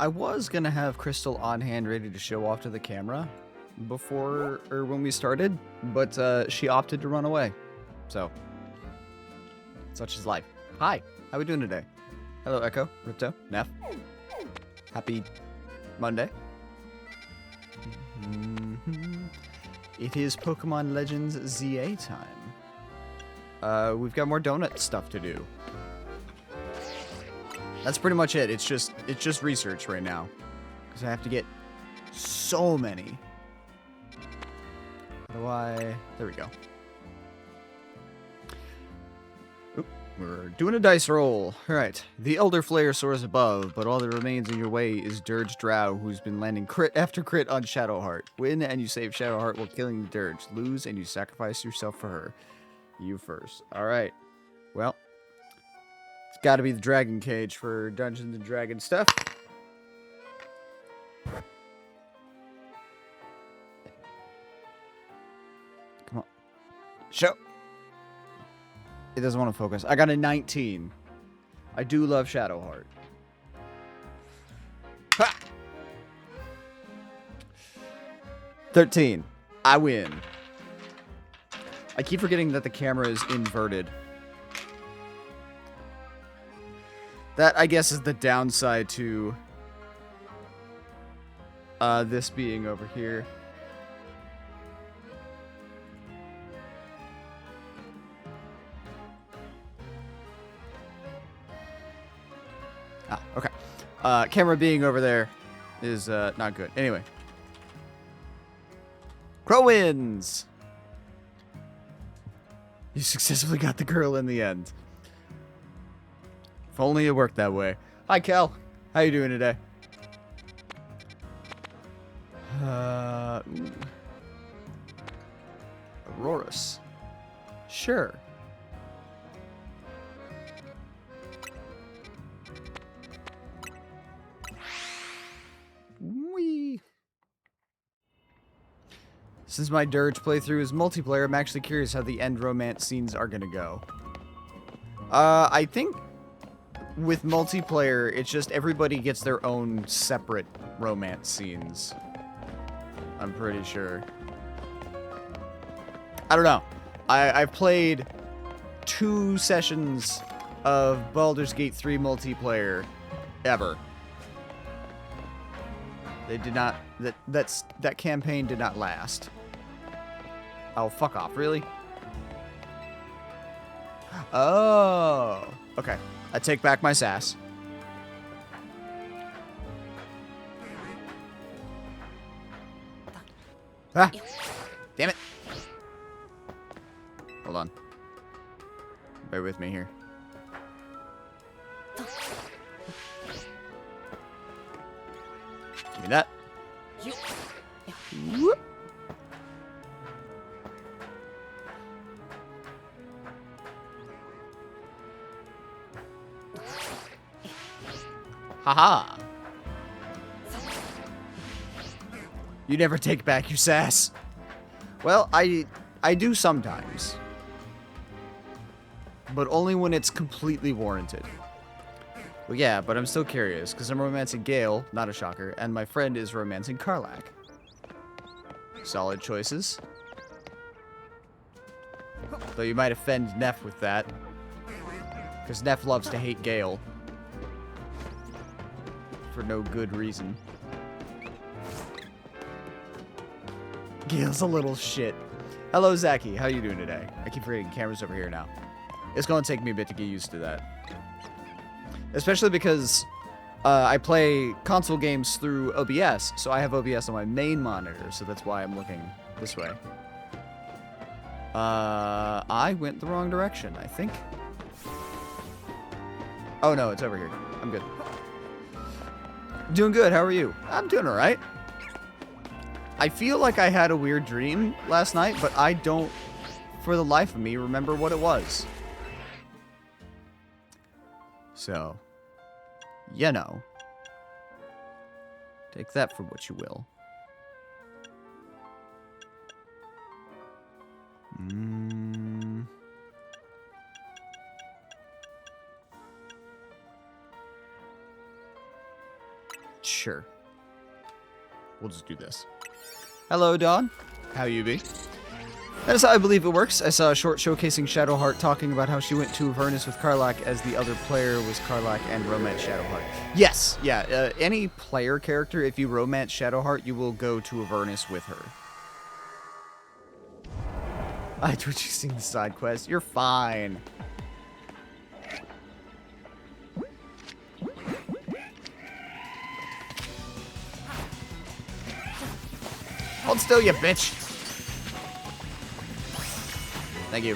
I was gonna have Crystal on hand ready to show off to the camera before or when we started, but she opted to run away. So, such is life. Hi, how we doing today? Hello, Echo, Ripto, Neff. Happy Monday. It is Pokemon Legends ZA time. We've got more donut stuff to do. That's pretty much it. It's just research right now, because I have to get so many. How do I? There we go. Oop, we're doing a dice roll. All right. The Elder Flare soars above, but all that remains in your way is Dirge Drow, who's been landing crit after crit on Shadowheart. Win and you save Shadowheart while killing the Dirge. Lose and you sacrifice yourself for her. You first. All right. Well. It's got to be the Dragon Cage for Dungeons and Dragons stuff. Come on. Show. It doesn't want to focus. I got a 19. I do love Shadowheart. Ha! 13. I win. I keep forgetting that the camera is inverted. That, I guess, is the downside to this being over here. Ah, okay. Camera being over there is not good. Anyway. Crow wins! You successfully got the girl in the end. If only it worked that way. Hi, Kel. How you doing today? Aurorus. Sure. Whee! Since my Dirge playthrough is multiplayer, I'm actually curious how the end romance scenes are gonna go. I think with multiplayer, it's just everybody gets their own separate romance scenes. I'm pretty sure. I don't know. I've played 2 sessions of Baldur's Gate 3 multiplayer ever. They did not. That campaign did not last. Oh, fuck off! Really? Oh. Okay. I take back my sass. Ah! Damn it! Hold on. Bear with me here. Give me that. Whoop. Haha! You never take back your sass. Well, I do sometimes. But only when it's completely warranted. Well, yeah, but I'm still curious, because I'm romancing Gale, not a shocker, and my friend is romancing Karlach. Solid choices. Though you might offend Neff with that. Because Neff loves to hate Gale. For no good reason. Gale's a little shit. Hello, Zachy. How you doing today? I keep forgetting cameras over here now. It's going to take me a bit to get used to that. Especially because I play console games through OBS, so I have OBS on my main monitor, so that's why I'm looking this way. I went the wrong direction, I think. Oh no, it's over here. I'm good. Doing good, how are you? I'm doing alright. I feel like I had a weird dream last night, but I don't, for the life of me, remember what it was. So, you know. Take that for what you will. Sure. We'll just do this. Hello, Dawn. How you be? That is how I believe it works. I saw a short showcasing Shadowheart talking about how she went to Avernus with Karlach as the other player was Karlach and romance Shadowheart. Yes, yeah. Any player character, if you romance Shadowheart, you will go to Avernus with her. I thought you seen the side quest. You're fine. Hold still, you bitch. Thank you.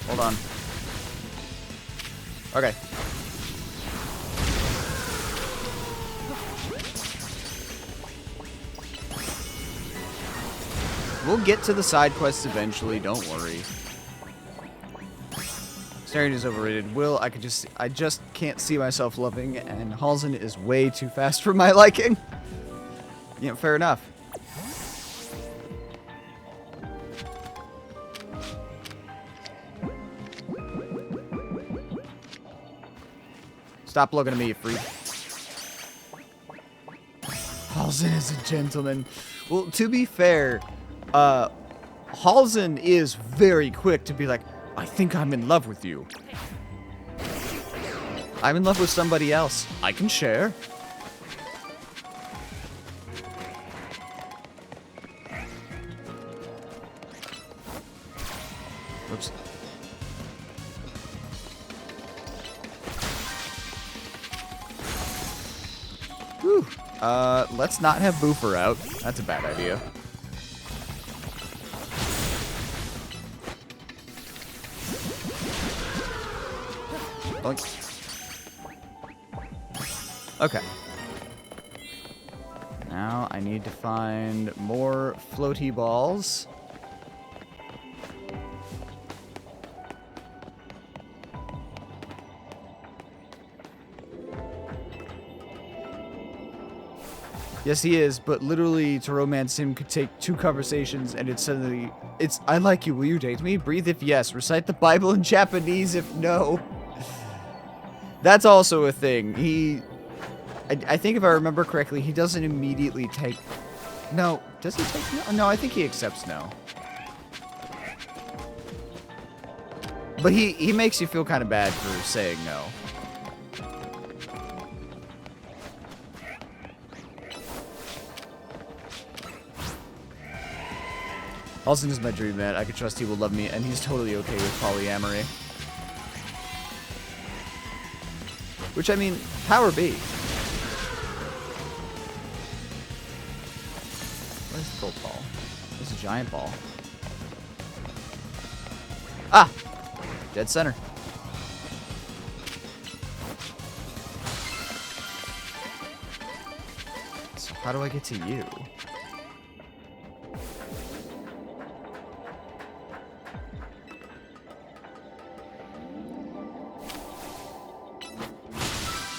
Hold on. Okay. We'll get to the side quests eventually, don't worry. Staring is overrated. Will, I just can't see myself loving, and Halsin is way too fast for my liking. You know, fair enough. Stop looking at me, you freak. Halsin is a gentleman. Well, to be fair, Halsin is very quick to be like, I think I'm in love with you. I'm in love with somebody else. I can share. Oops. Whew. Let's not have Boofer out. That's a bad idea. Okay. Now I need to find more floaty balls. Yes, he is, but literally to romance him could take 2 conversations and it's I like you, will you date me? Breathe if yes, recite the Bible in Japanese if no. That's also a thing. I think if I remember correctly, he doesn't immediately take... No, does he take no? No, I think he accepts no. But he makes you feel kind of bad for saying no. Halsin is my dream man. I can trust he will love me, and he's totally okay with polyamory. Which, I mean, power be. Where's the gold ball? There's a giant ball. Ah! Dead center. So how do I get to you?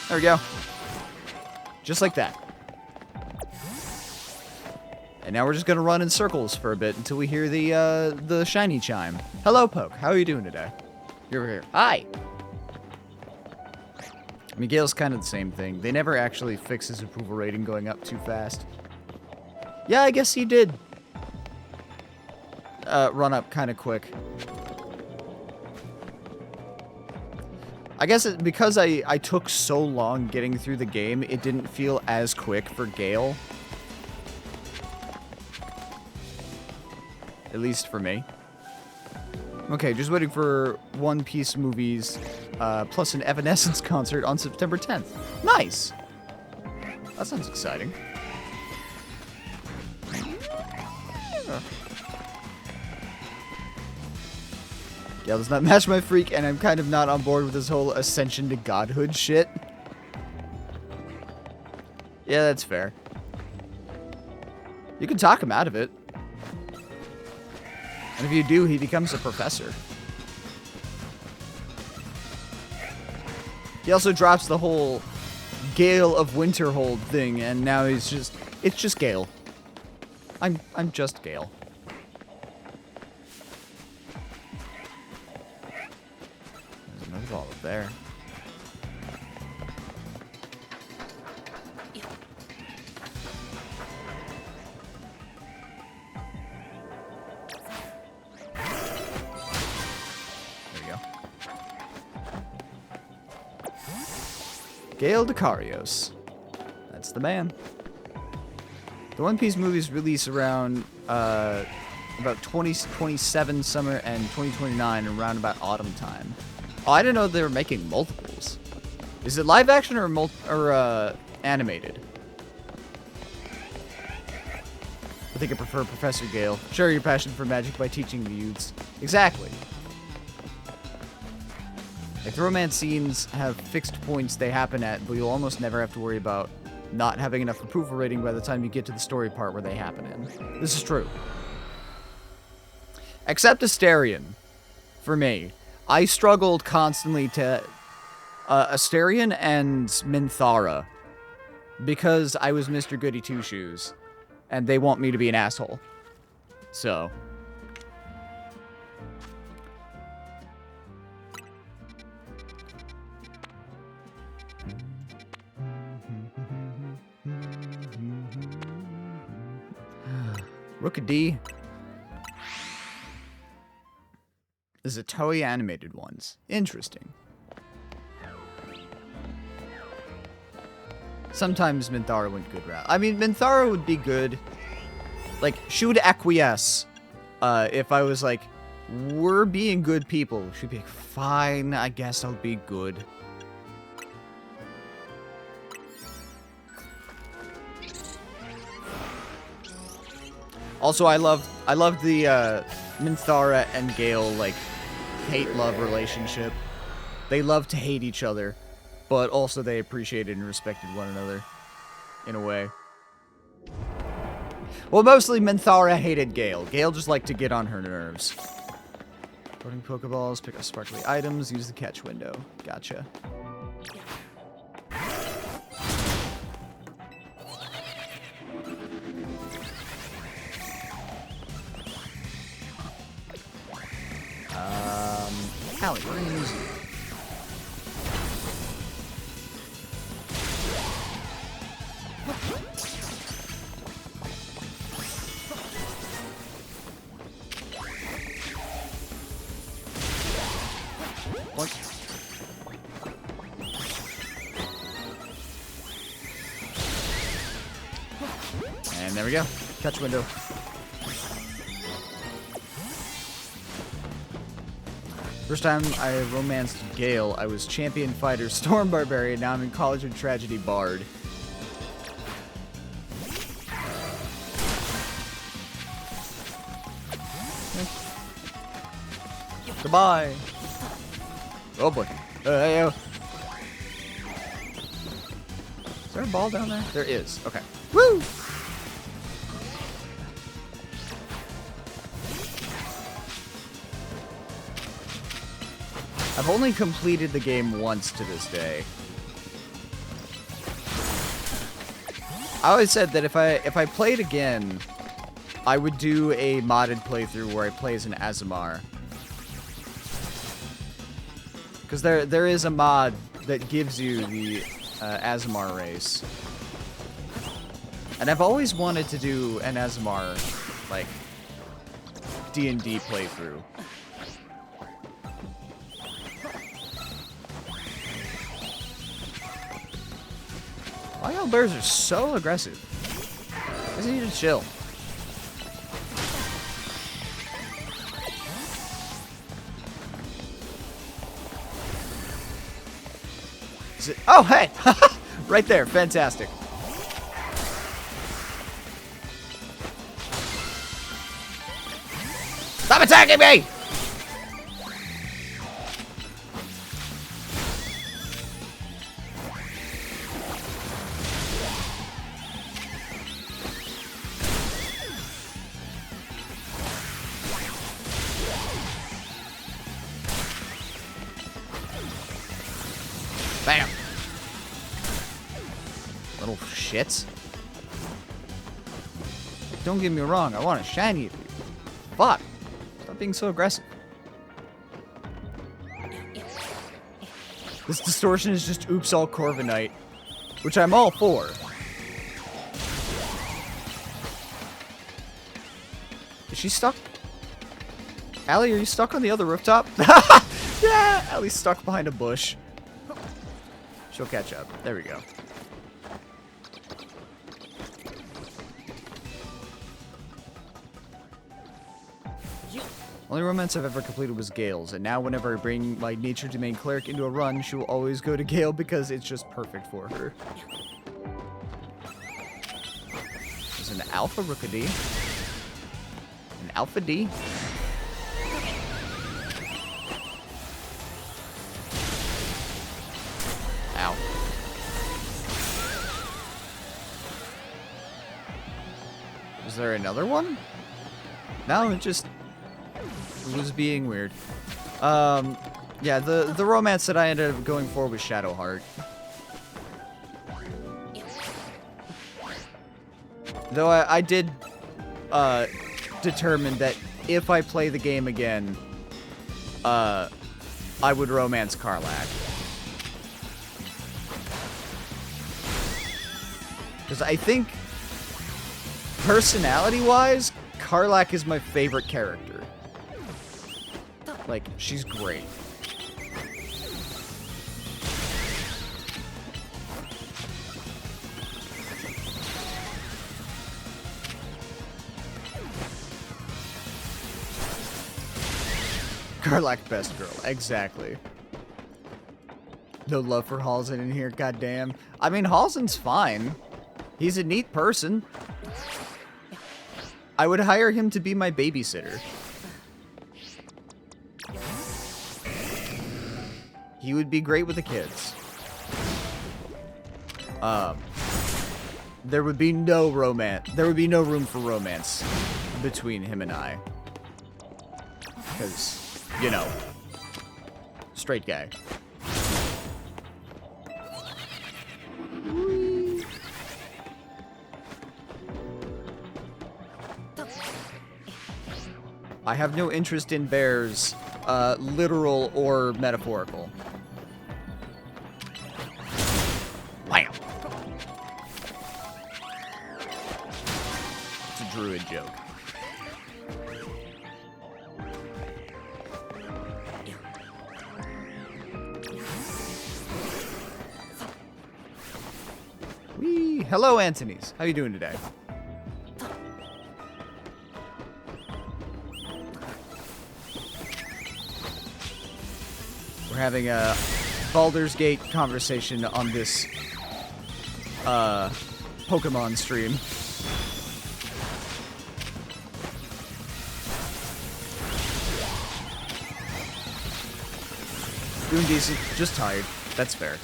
There we go. Just like that. And now we're just gonna run in circles for a bit until we hear the shiny chime. Hello, Poke. How are you doing today? You're over here. Hi. Miguel's kind of the same thing. They never actually fix his approval rating going up too fast. Yeah, I guess he did run up kind of quick. I guess because I took so long getting through the game, it didn't feel as quick for Gale. At least for me. Okay, just waiting for One Piece movies, plus an Evanescence concert on September 10th. Nice! That sounds exciting. Yeah, does not match my freak, and I'm kind of not on board with this whole ascension to godhood shit. Yeah, that's fair. You can talk him out of it. And if you do, he becomes a professor. He also drops the whole Gale of Winterhold thing, and now it's just Gale. I'm just Gale. Pokeball up there. There we go. Gale Decarios. That's the man. The One Piece movies release around about 2027 summer and 2029 around about autumn time. Oh, I didn't know they were making multiples. Is it live action or animated? I think I prefer Professor Gale. Share your passion for magic by teaching the youths. Exactly. Like, the romance scenes have fixed points they happen at, but you'll almost never have to worry about not having enough approval rating by the time you get to the story part where they happen in. This is true. Except Asterion, for me. I struggled constantly to Asterion and Minthara because I was Mr. Goody Two-Shoes, and they want me to be an asshole. So... Rookidee. This is a Toei animated ones. Interesting. Sometimes Minthara went good route. I mean, Minthara would be good. Like, she would acquiesce if I was like, we're being good people. She'd be like, fine, I guess I'll be good. Also, I love the Minthara and Gale, like, hate-love relationship. They love to hate each other, but also they appreciated and respected one another, in a way. Well, mostly Minthara hated Gale. Gale just liked to get on her nerves. Floating Pokeballs, pick up sparkly items, use the catch window. Gotcha. Allie, we're gonna use you. What? And there we go. Catch window. First time I romanced Gale, I was champion fighter, storm barbarian. Now I'm in college of tragedy bard. Goodbye. Oh boy. Is there a ball down there? There is. Okay. Woo! I've only completed the game once to this day. I always said that if I played again, I would do a modded playthrough where I play as an Azumar. Because there is a mod that gives you the Azumar race. And I've always wanted to do an Azumar, like, D&D playthrough. Wild bears are so aggressive. I just need to chill. Is it? Oh, hey! Right there. Fantastic. Stop attacking me! Bam! Little shits. Don't get me wrong, I want to shiny you. Fuck! Stop being so aggressive. This distortion is just oops all Corviknight, which I'm all for. Is she stuck? Allie, are you stuck on the other rooftop? Yeah, Allie's stuck behind a bush. She'll catch up. There we go. Only romance I've ever completed was Gale's, and now whenever I bring my Nature Domain Cleric into a run, she will always go to Gale because it's just perfect for her. There's an Alpha Rookidee. An Alpha D. Ow. Is there another one? No, it just was being weird. Yeah, the romance that I ended up going for was Shadowheart. Though I did determine that if I play the game again, I would romance Karlach. Because I think, personality-wise, Karlach is my favorite character. Like, she's great. Karlach, best girl. Exactly. No love for Halsin in here, goddamn. I mean, Halsin's fine. He's a neat person. I would hire him to be my babysitter. He would be great with the kids. There would be no romance. There would be no room for romance between him and I. Because, you know, straight guy. I have no interest in bears, literal or metaphorical. Bam! It's a druid joke. Whee! Hello, Antony's. How you doing today? We're having a Baldur's Gate conversation on this Pokemon stream. Doing decent, just tired. That's fair.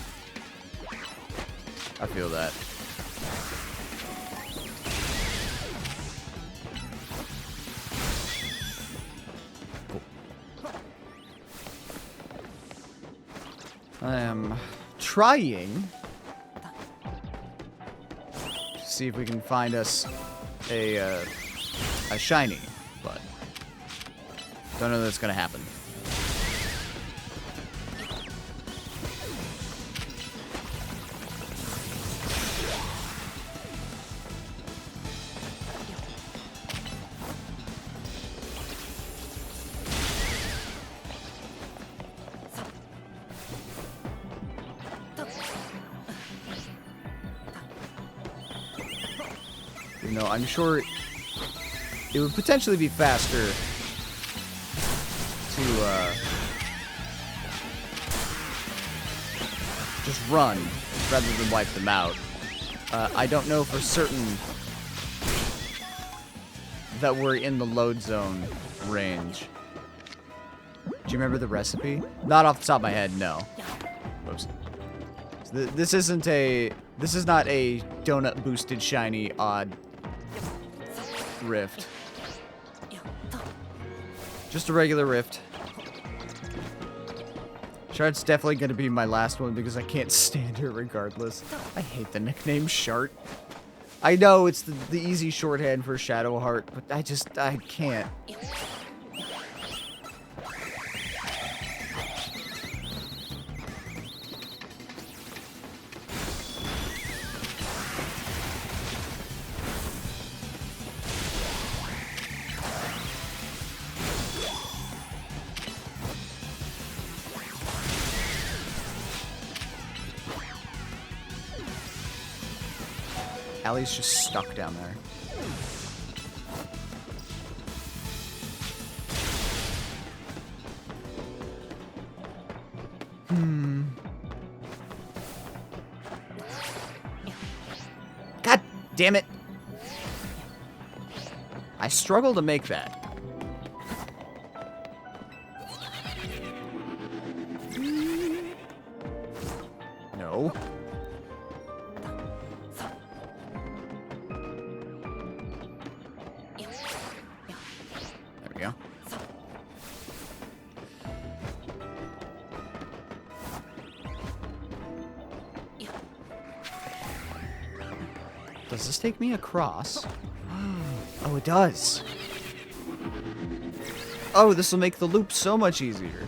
I feel that. I am trying to see if we can find us a shiny, but don't know that's gonna happen. You know, I'm sure it would potentially be faster to just run rather than wipe them out. I don't know for certain that we're in the load zone range. Do you remember the recipe? Not off the top of my head, no. Oops. This is not a donut boosted shiny odd rift. Just a regular rift. Shart's definitely gonna be my last one because I can't stand her regardless. I hate the nickname Shart. I know it's the easy shorthand for Shadowheart, but I can't. Allie's just stuck down there. God damn it! I struggle to make that. No. There we go. Does this take me across? Oh, it does. Oh, this will make the loop so much easier.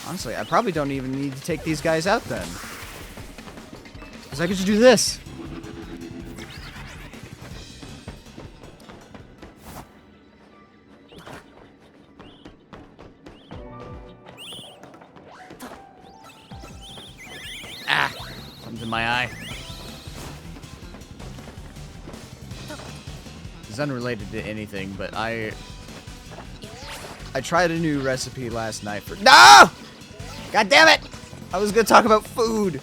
Honestly, I probably don't even need to take these guys out then. Because I could just do this. Ah! Something's in my eye. It's unrelated to anything, but I tried a new recipe last night for— No! God damn it! I was gonna talk about food.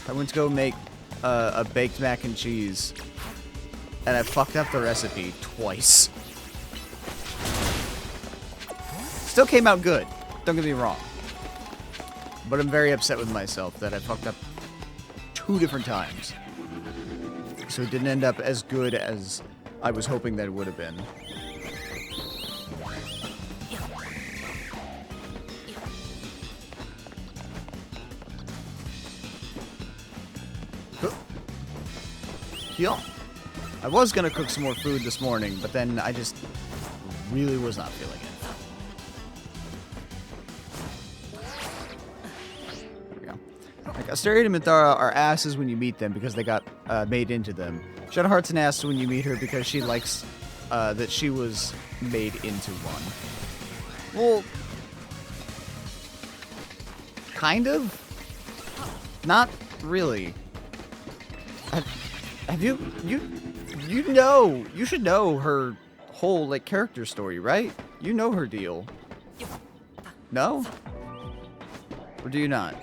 I went to go make a baked mac and cheese, and I fucked up the recipe twice. Still came out good. Don't get me wrong. But I'm very upset with myself that I fucked up 2 different times. So it didn't end up as good as I was hoping that it would have been. I was gonna cook some more food this morning, but then I just really was not feeling it. There we go. Like, Asteria and Minthara are asses when you meet them because they got made into them. Shadowheart's an ass when you meet her because she likes that she was made into one. Well, kind of? Not really. Have you should know her whole, like, character story, right? You know her deal. No? Or do you not?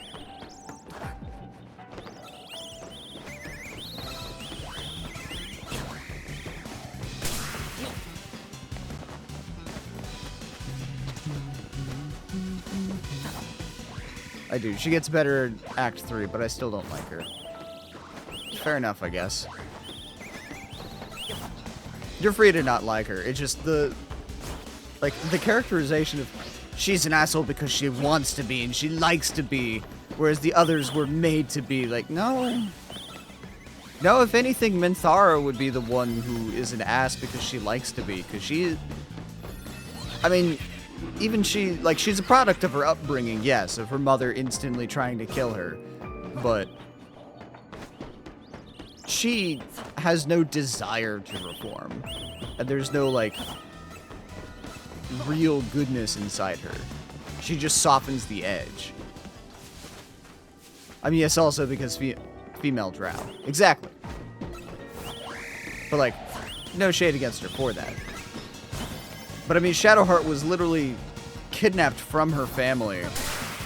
I do. She gets better in Act 3, but I still don't like her. Fair enough, I guess. You're free to not like her. It's just the characterization of she's an asshole because she wants to be and she likes to be, whereas the others were made to be. Like, no. No, if anything, Minthara would be the one who is an ass because she likes to be. Because she... I mean, even she... Like, she's a product of her upbringing, yes, of her mother instantly trying to kill her. But... she has no desire to reform. And there's no, like, real goodness inside her. She just softens the edge. I mean, yes, also because female drow. Exactly. But, like, no shade against her for that. But, I mean, Shadowheart was literally kidnapped from her family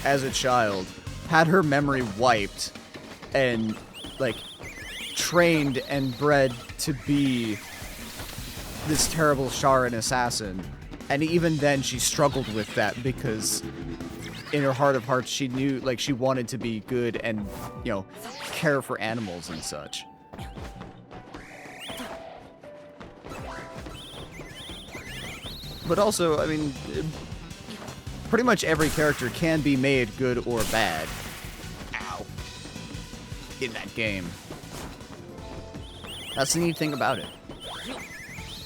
as a child, had her memory wiped, and, like, trained and bred to be this terrible Sharan assassin. And even then, she struggled with that because in her heart of hearts, she knew, like, she wanted to be good and, you know, care for animals and such. But also, I mean, pretty much every character can be made good or bad. Ow. In that game. That's the neat thing about it.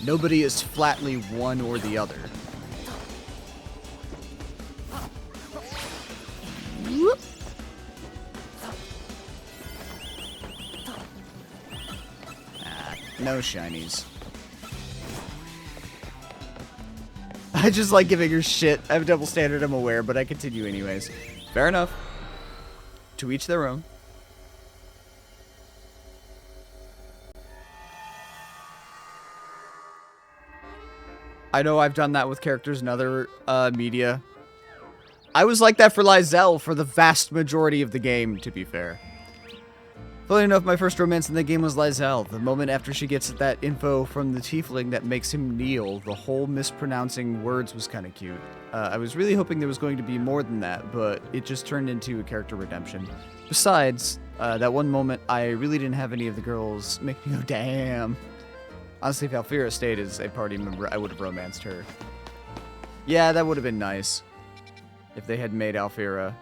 Nobody is flatly one or the other. Whoop. No shinies. I just like giving her shit. I have a double standard, I'm aware, but I continue anyways. Fair enough. To each their own. I know I've done that with characters in other media. I was like that for Lizelle for the vast majority of the game, to be fair. Funny enough, my first romance in the game was Lizelle. The moment after she gets that info from the tiefling that makes him kneel, the whole mispronouncing words was kind of cute. I was really hoping there was going to be more than that, but it just turned into a character redemption. Besides, that one moment, I really didn't have any of the girls make me go, damn. Honestly, if Alfira stayed as a party member, I would have romanced her. Yeah, that would have been nice. If they had made Alfira,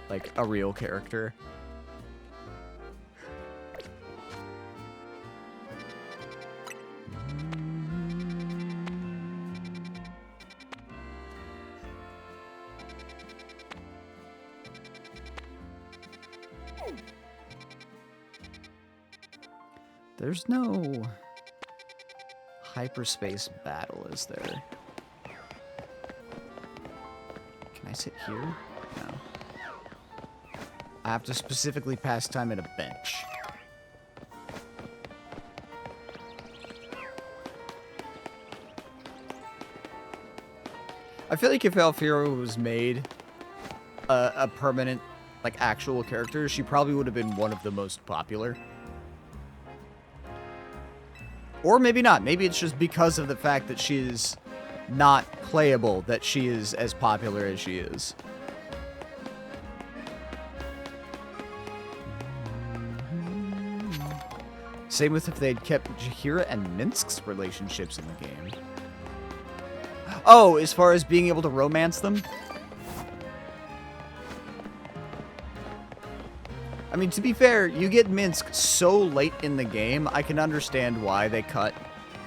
like, a real character. There's no hyperspace battle, is there? Can I sit here? No. I have to specifically pass time at a bench. I feel like if Alfira was made a permanent, like, actual character, she probably would have been one of the most popular. Or maybe not. Maybe it's just because of the fact that she is not playable that she is as popular as she is. Same with if they'd kept Jaheira and Minsk's relationships in the game. Oh, as far as being able to romance them? I mean, to be fair, you get Minsk so late in the game, I can understand why they cut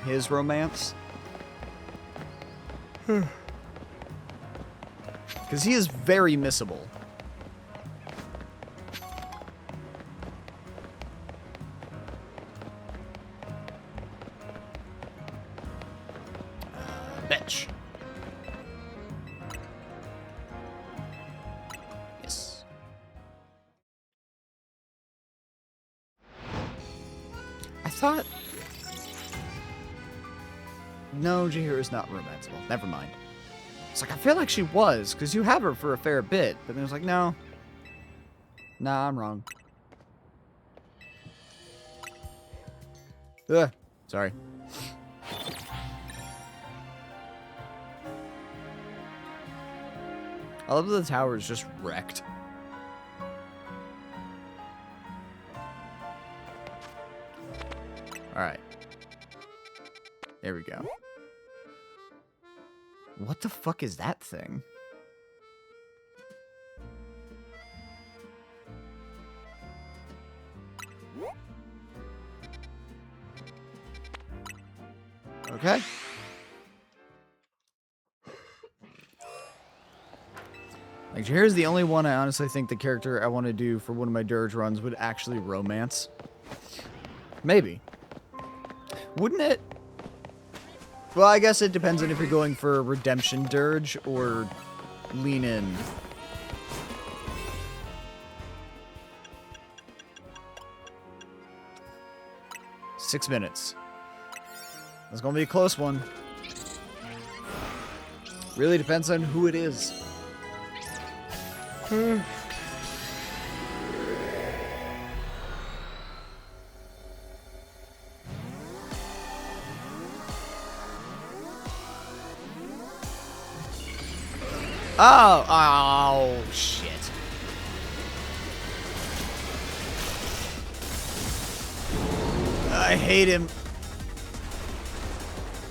his romance. Because he is very missable. Bench. Yes. I thought... No, Jaheira is not romanceable. Never mind. It's like, I feel like she was, because you have her for a fair bit. But then it was like, no. Nah, I'm wrong. Ugh. Sorry. I love that the tower is just wrecked. Alright. There we go. What the fuck is that thing? Okay. Like, here's the only one I honestly think the character I want to do for one of my dirge runs would actually romance. Maybe. Wouldn't it? Well, I guess it depends on if you're going for a redemption dirge or lean in. Six minutes. That's gonna be a close one. Really depends on who it is. Oh, shit. I hate him.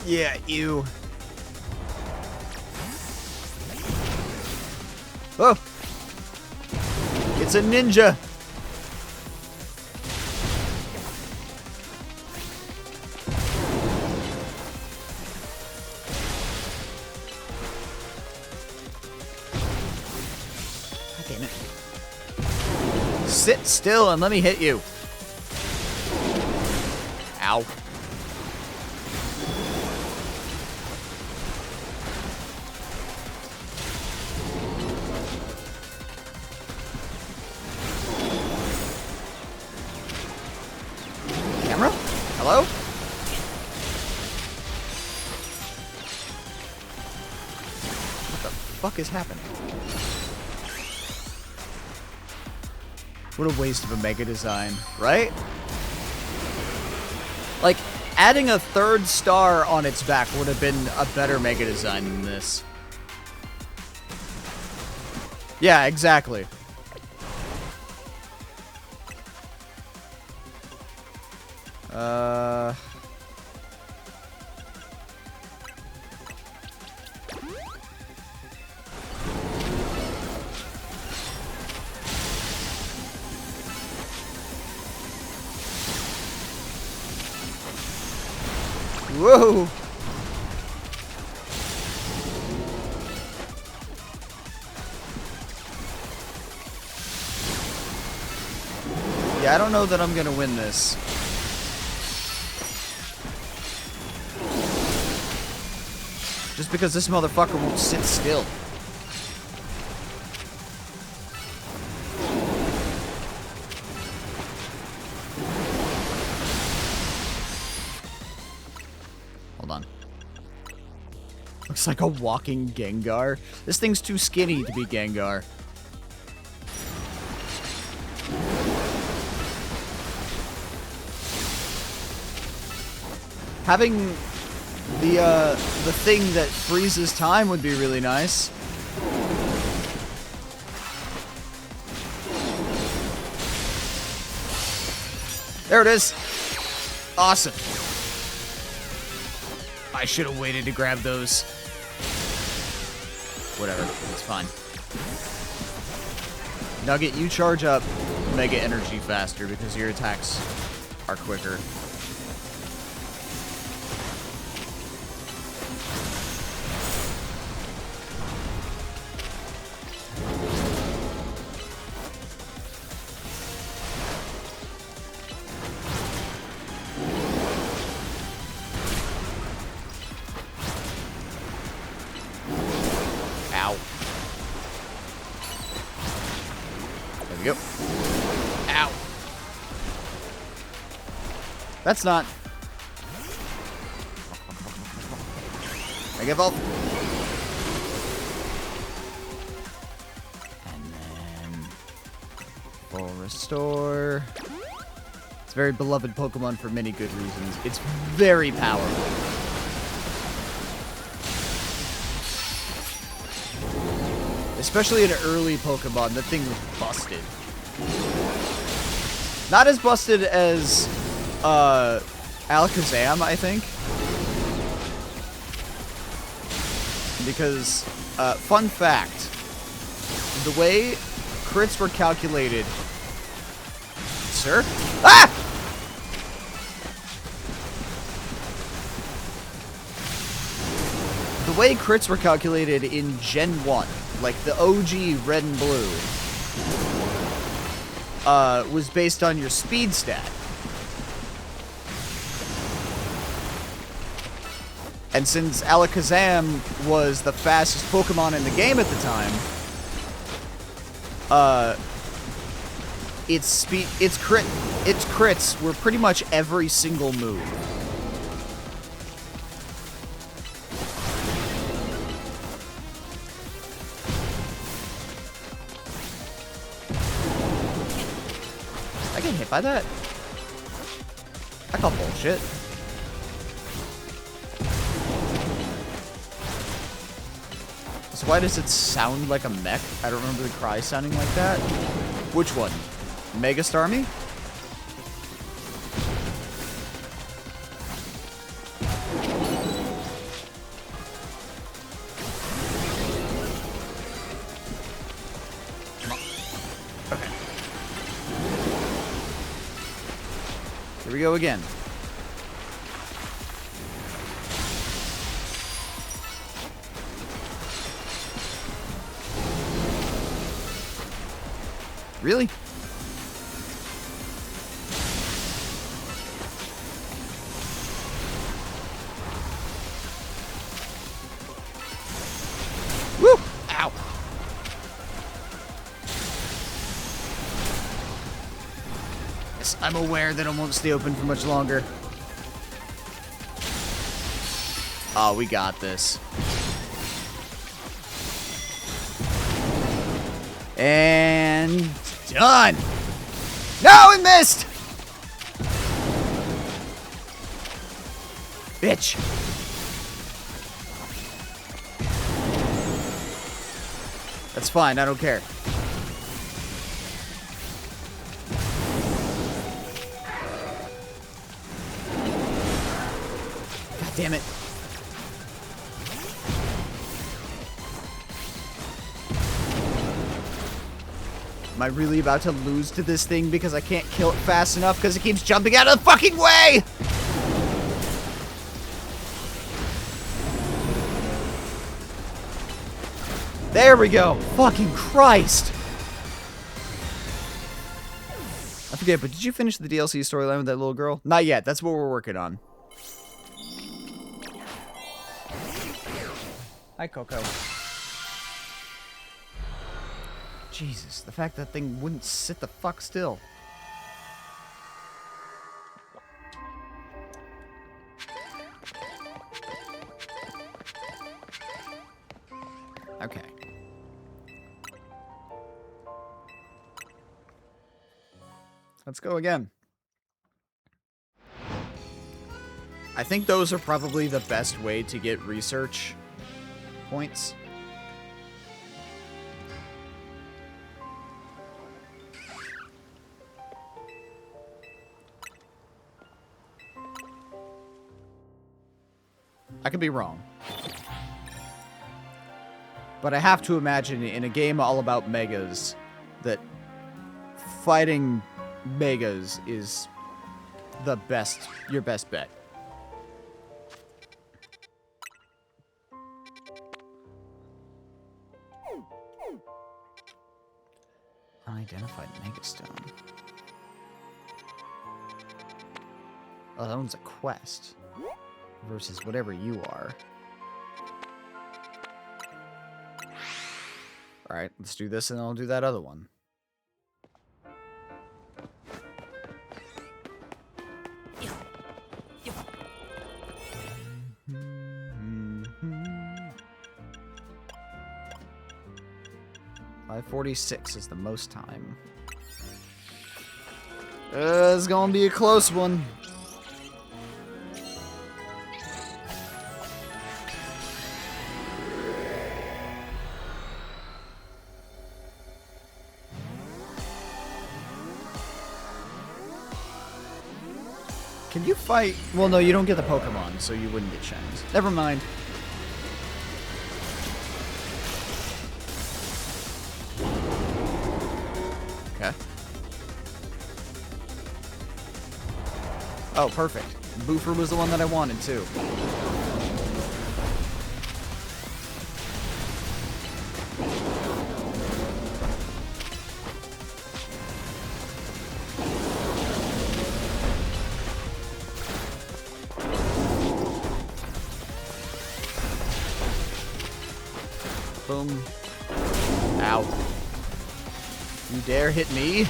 Yeah, you. Oh. It's a ninja. Damn it. Sit still and let me hit you. Ow. fuck is happening? What a waste of a Mega design, right? Like, adding a third star on its back would have been a better Mega design than this. Yeah, exactly. Whoa! Yeah, I don't know that I'm gonna win this. Just because this motherfucker won't sit still. Hold on. Looks like a walking Gengar. This thing's too skinny to be Gengar. Having the thing that freezes time would be really nice. There it is. Awesome. I should have waited to grab those. Whatever, it's fine. Nugget, you charge up Mega Energy faster because your attacks are quicker. Ow. There we go. Ow. That's not. Mega Evolve. And then full restore. It's a very beloved Pokemon for many good reasons. It's very powerful. Especially an early Pokemon, that thing was busted. Not as busted as Alakazam, I think. Because, fun fact, the way crits were calculated... Sir? Ah! The way crits were calculated in Gen 1, like the OG Red and Blue, was based on your speed stat. And since Alakazam was the fastest Pokemon in the game at the time, its crits were pretty much every single move. I get hit by that? I call bullshit. So why does it sound like a mech? I don't remember the cry sounding like that. Which one? Mega Starmie? Okay. Here we go again. Really? Woo! Ow! Yes, I'm aware that it won't stay open for much longer. Oh, we got this. And done. No, it missed. Bitch. That's fine. I don't care. God damn it. Am I really about to lose to this thing because I can't kill it fast enough because it keeps jumping out of the fucking way? There we go. Fucking Christ. I forget, but did you finish the DLC storyline with that little girl? Not yet. That's what we're working on. Hi, Coco. Jesus, the fact that thing wouldn't sit the fuck still. Okay. Let's go again. I think those are probably the best way to get research points. I could be wrong. But I have to imagine in a game all about megas that fighting megas is the best, your best bet. Unidentified megastone. Oh, that one's a quest. Versus whatever you are. Alright, let's do this and then I'll do that other one. .546 is the most time. It's gonna be a close one. Can you fight? Well, no, you don't get the Pokemon, so you wouldn't get shines. Never mind. Okay. Oh, perfect. Boofer was the one that I wanted, too. Boom. Ow. You dare hit me?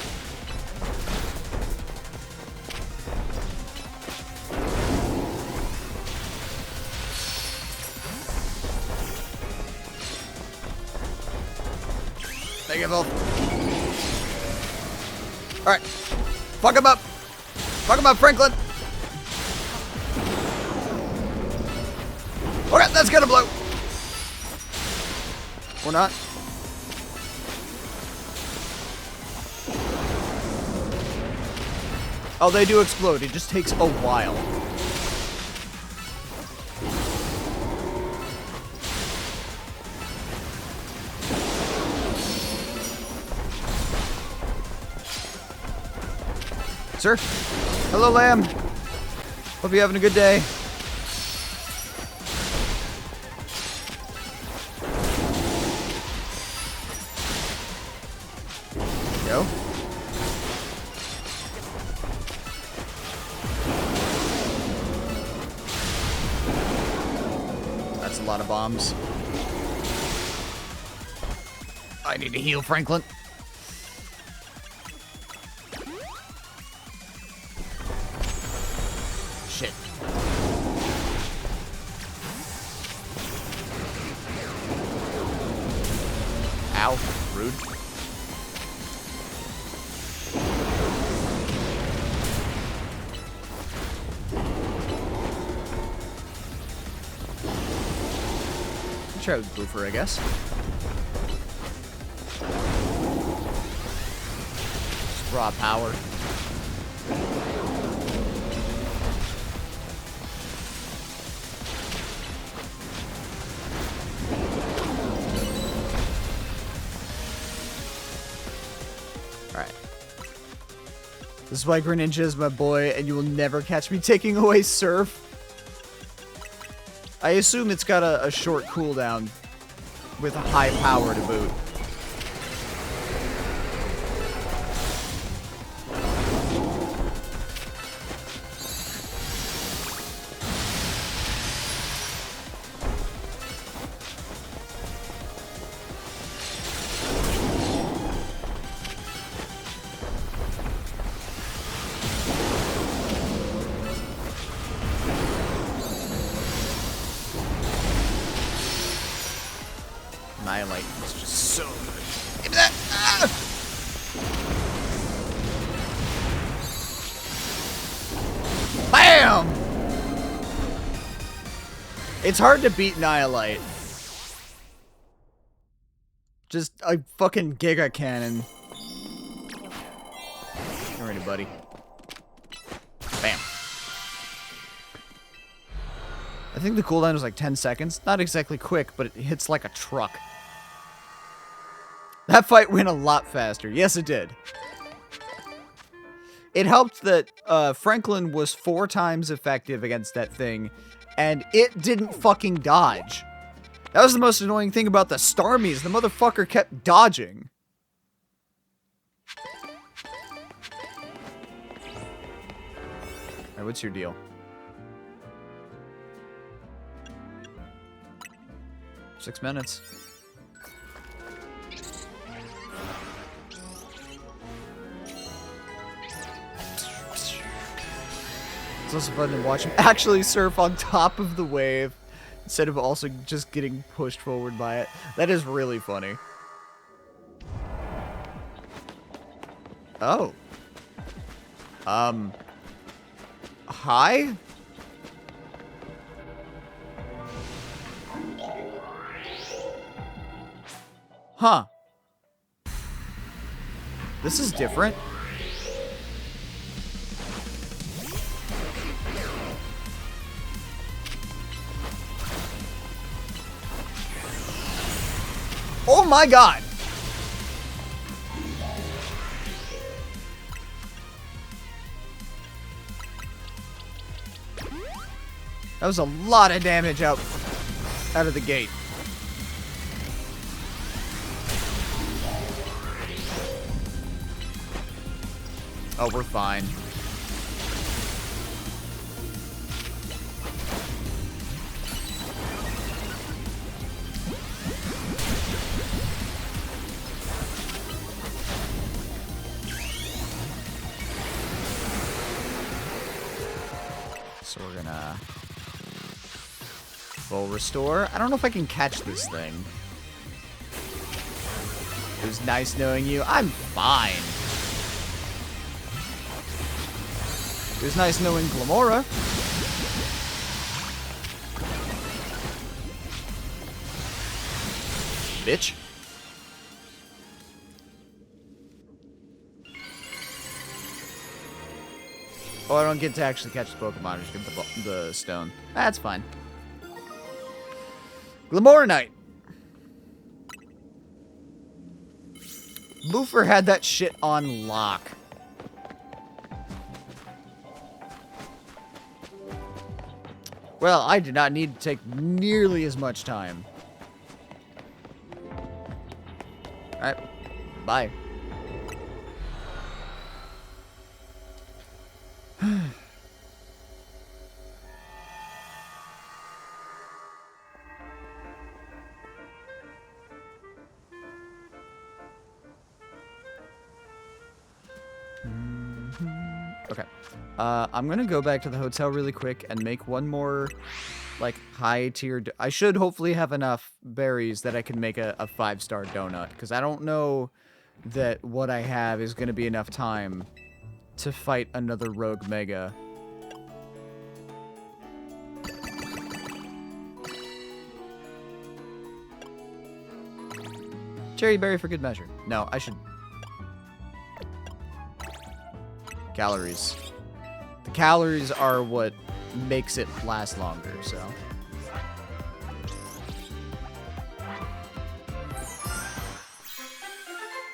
Thank you, both. Alright. Fuck him up. Fuck him up, Franklin. Okay, that's gonna blow. Or not. Oh, they do explode. It just takes a while. Sir? Hello, lamb. Hope you're having a good day. Go. That's a lot of bombs. I need to heal, Franklin. Shit. Ow. Rude. Watch out, Boofer, I guess. Just raw power. Alright. This is why Greninja is my boy, and you will never catch me taking away Surf. I assume it's got a short cooldown with a high power to boot. Annihilate is just so good. Give me that! Ah! Bam! It's hard to beat Annihilate. Just a fucking Giga Cannon. Alrighty, buddy. Bam. I think the cooldown was like 10 seconds. Not exactly quick, but it hits like a truck. That fight went a lot faster. Yes, it did. It helped that Franklin was 4 times effective against that thing, and it didn't fucking dodge. That was the most annoying thing about the Starmies. The motherfucker kept dodging. Alright, what's your deal? Six minutes. It's also fun to watch him actually surf on top of the wave instead of also just getting pushed forward by it. That is really funny. Oh. Hi? Huh. This is different. Oh my god! That was a lot of damage out of the gate. Oh, we're fine. So we're gonna full restore. I don't know if I can catch this thing. It was nice knowing you. I'm fine. It was nice knowing Glamora. Bitch. Oh, I don't get to actually catch the Pokemon. I just get the stone. That's fine. Glamoranite. Boofer had that shit on lock. Well, I did not need to take nearly as much time. Alright. Bye. Okay. I'm gonna go back to the hotel really quick and make one more, like, high-tier... I should hopefully have enough berries that I can make a 5-star donut, because I don't know that what I have is gonna be enough time to fight another Rogue Mega. Cherry berry for good measure. No, I should... Calories. The calories are what makes it last longer, so...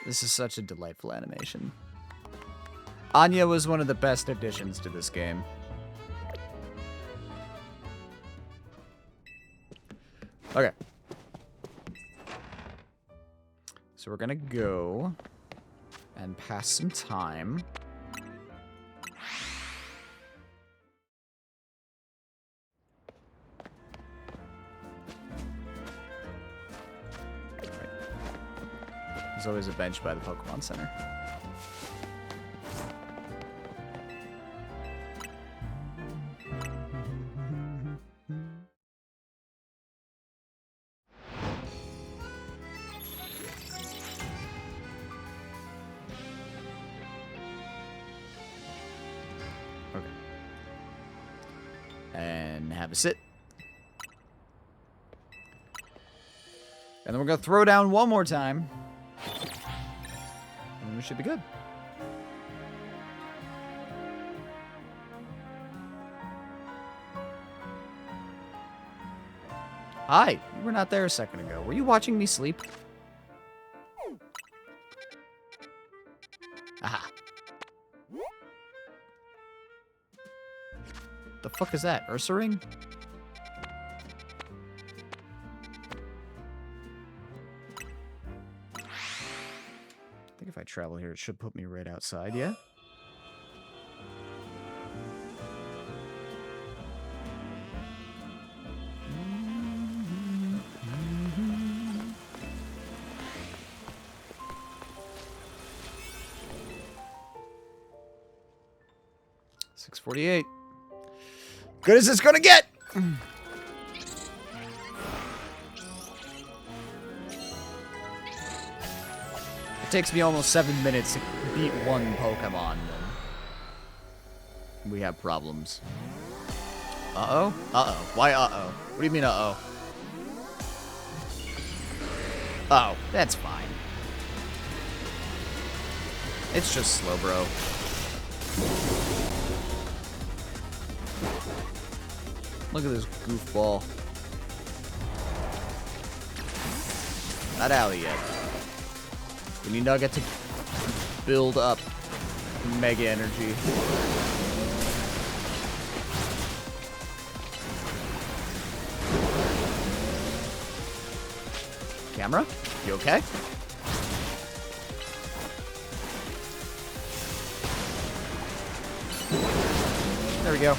This is such a delightful animation. Anya was one of the best additions to this game. Okay. So we're gonna go and pass some time. There's always a bench by the Pokemon Center. Okay. And have a sit. And then we're going to throw down one more time. And we should be good. Hi, you were not there a second ago. Were you watching me sleep? Aha. The fuck is that? Ursaring? I think if I travel here, it should put me right outside, yeah? $648. Good as it's gonna get! It takes me almost 7 minutes to beat one Pokemon, then we have problems. Uh-oh? Uh-oh. Why uh-oh? What do you mean uh-oh? Oh, that's fine. It's just slow, bro. Look at this goofball. Not out yet. We need Nugget to build up Mega Energy. Camera? You okay? There we go.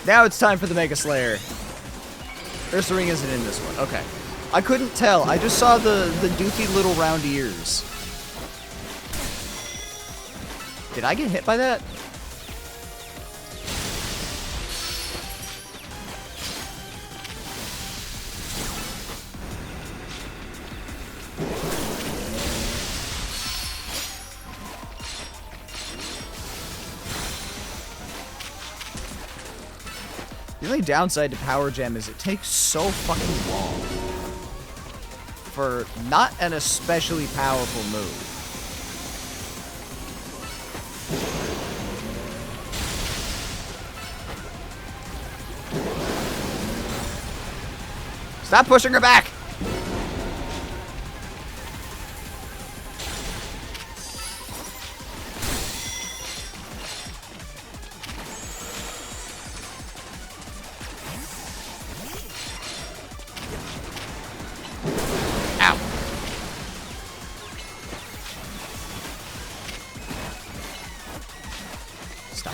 Now it's time for the Mega Slayer. Ursaring isn't in this one. Okay. I couldn't tell. I just saw the doofy little round ears. Did I get hit by that? The only downside to Power Gem is it takes so fucking long for not an especially powerful move. Stop pushing her back!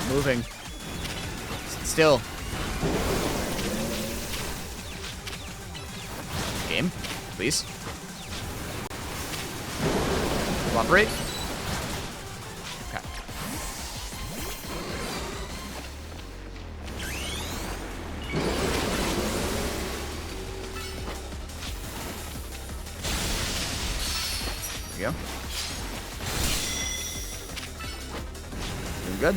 Moving. Sit still. Game, please. Cooperate. Okay. There we go. Doing good.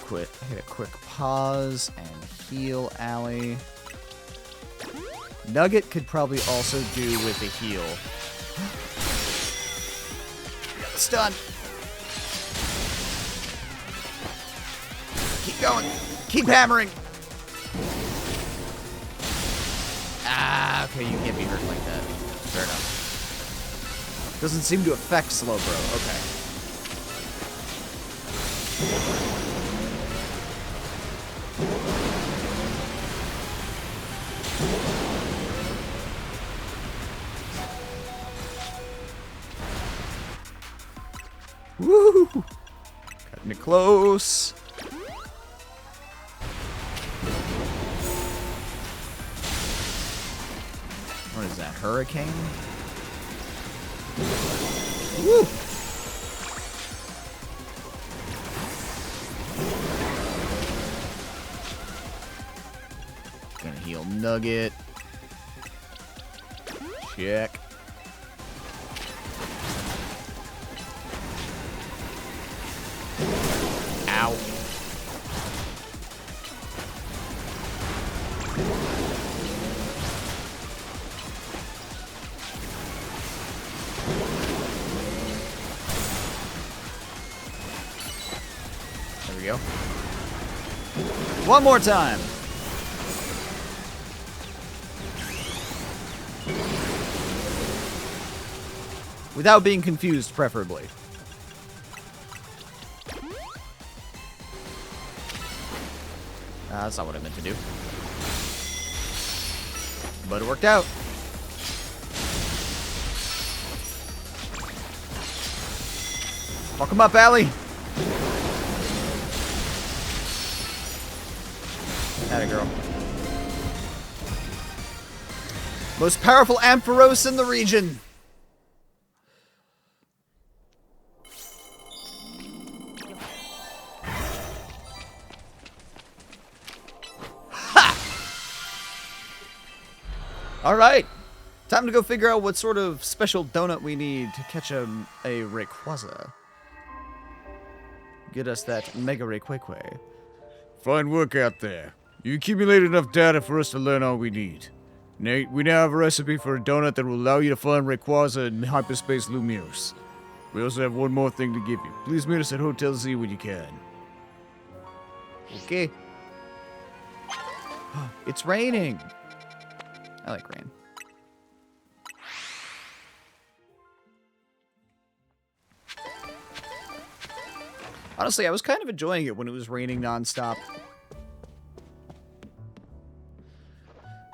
hit a quick pause and heal Allie. Nugget could probably also do with a heal. Stun. Keep going. Keep hammering. Ah, okay, you can't be hurt like that. Fair enough. Doesn't seem to affect Slowbro. Okay. Woo! Cutting it close. What is that? Hurricane? Woo! Gonna heal Nugget. Check. Ow. There we go. One more time. Without being confused, preferably. That's not what I meant to do. But it worked out. Fuck him up, Allie. Atta girl. Most powerful Ampharos in the region. Alright, time to go figure out what sort of special donut we need to catch a Rayquaza. Get us that Mega Rayquaza. Fine work out there. You accumulated enough data for us to learn all we need. Nate, we now have a recipe for a donut that will allow you to find Rayquaza in Hyperspace Lumiose. We also have one more thing to give you. Please meet us at Hotel Z when you can. Okay. It's raining. I like rain. Honestly, I was kind of enjoying it when it was raining nonstop.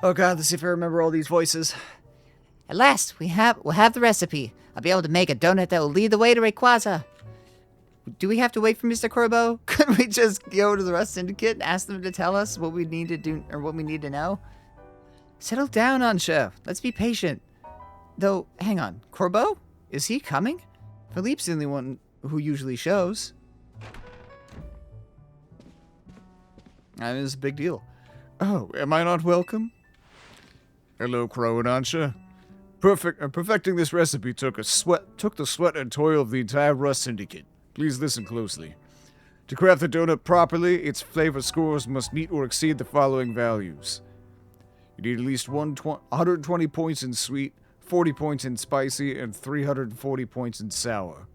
Oh god, let's see if I remember all these voices. At last, we'll have the recipe. I'll be able to make a donut that will lead the way to Rayquaza. Do we have to wait for Mr. Corbeau? Couldn't we just go to the Rust Syndicate and ask them to tell us what we need to do or what we need to know? Settle down, Ansha. Let's be patient. Though, hang on. Corbeau? Is he coming? Philippe's the only one who usually shows. I mean, it's a big deal. Oh, am I not welcome? Hello, Crow and Ansha. Perfecting this recipe took the sweat and toil of the entire Rust Syndicate. Please listen closely. To craft the donut properly, its flavor scores must meet or exceed the following values. You need at least 120 points in sweet, 40 points in spicy, and 340 points in sour.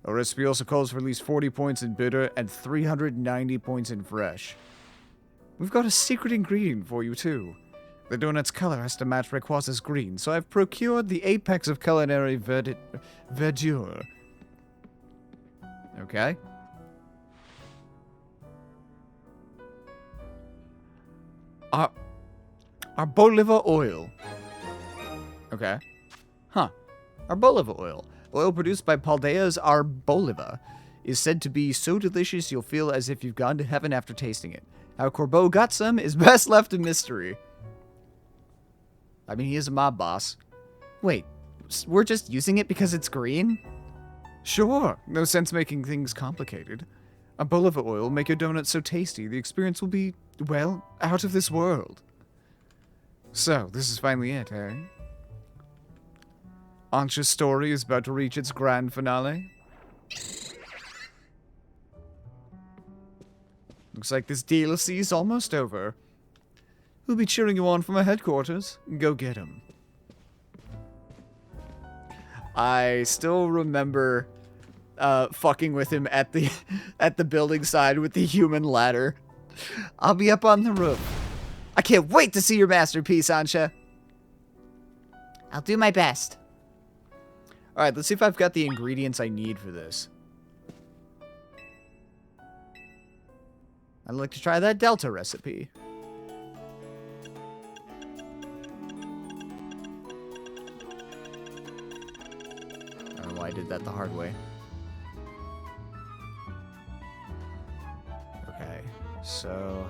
Our recipe also calls for at least 40 points in bitter and 390 points in fresh. We've got a secret ingredient for you, too. The donut's color has to match Rayquaza's green, so I've procured the apex of culinary verdure. Okay. Arboliva oil. Okay. Huh. Arboliva oil. Oil produced by Paldea's Arboliva is said to be so delicious you'll feel as if you've gone to heaven after tasting it. How Corbeau got some is best left a mystery. I mean, he is a mob boss. Wait, we're just using it because it's green? Sure, no sense making things complicated. Arboliva oil will make your donut so tasty the experience will be, well, out of this world. So, this is finally it, eh? Ansha's story is about to reach its grand finale. Looks like this DLC's almost over. We'll be cheering you on from our headquarters. Go get him. I still remember fucking with him at the at the building side with the human ladder. I'll be up on the roof. I can't wait to see your masterpiece, Ansha. I'll do my best. Alright, let's see if I've got the ingredients I need for this. I'd like to try that Delta recipe. I don't know why I did that the hard way. Okay, so...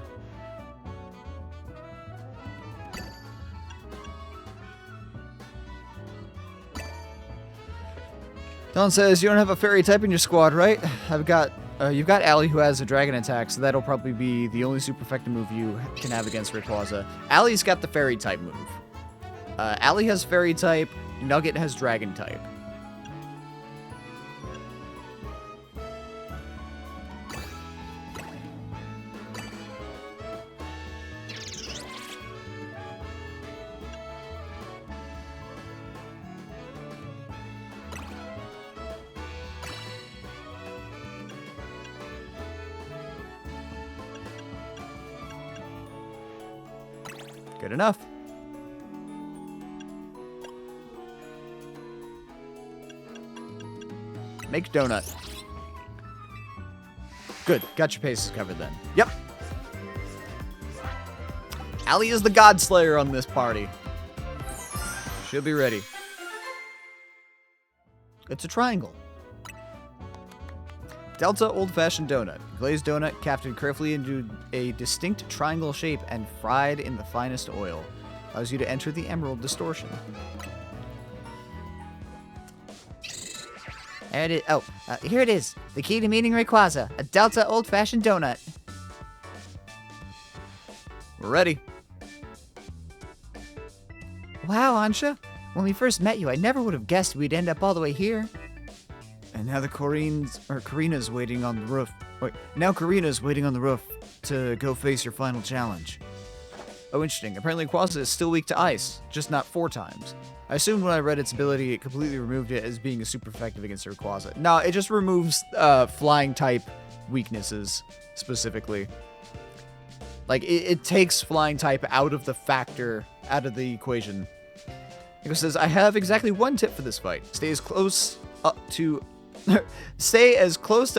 Don says, you don't have a fairy type in your squad, right? You've got Allie who has a dragon attack, so that'll probably be the only super effective move you can have against Rayquaza. Allie's got the fairy type move. Allie has fairy type, Nugget has dragon type. Good enough. Make donut. Good. Got your paces covered then. Yep. Allie is the God Slayer on this party. She'll be ready. It's a triangle. Delta old-fashioned donut. Glazed donut crafted carefully into a distinct triangle shape and fried in the finest oil. Allows you to enter the emerald distortion. There it is. Oh, here it is. The key to meeting Rayquaza. A Delta old-fashioned donut. We're ready. Wow, Ansha. When we first met you, I never would have guessed we'd end up all the way here. And now Karina's waiting on the roof. Wait, now Karina's waiting on the roof to go face your final challenge. Oh, interesting. Apparently Rayquaza is still weak to ice, just not 4 times. I assumed when I read its ability, it completely removed it as being a super effective against Rayquaza. No, it just removes flying type weaknesses, specifically. Like, it takes flying type out of the factor, out of the equation. It says, I have exactly one tip for this fight. Stay as close to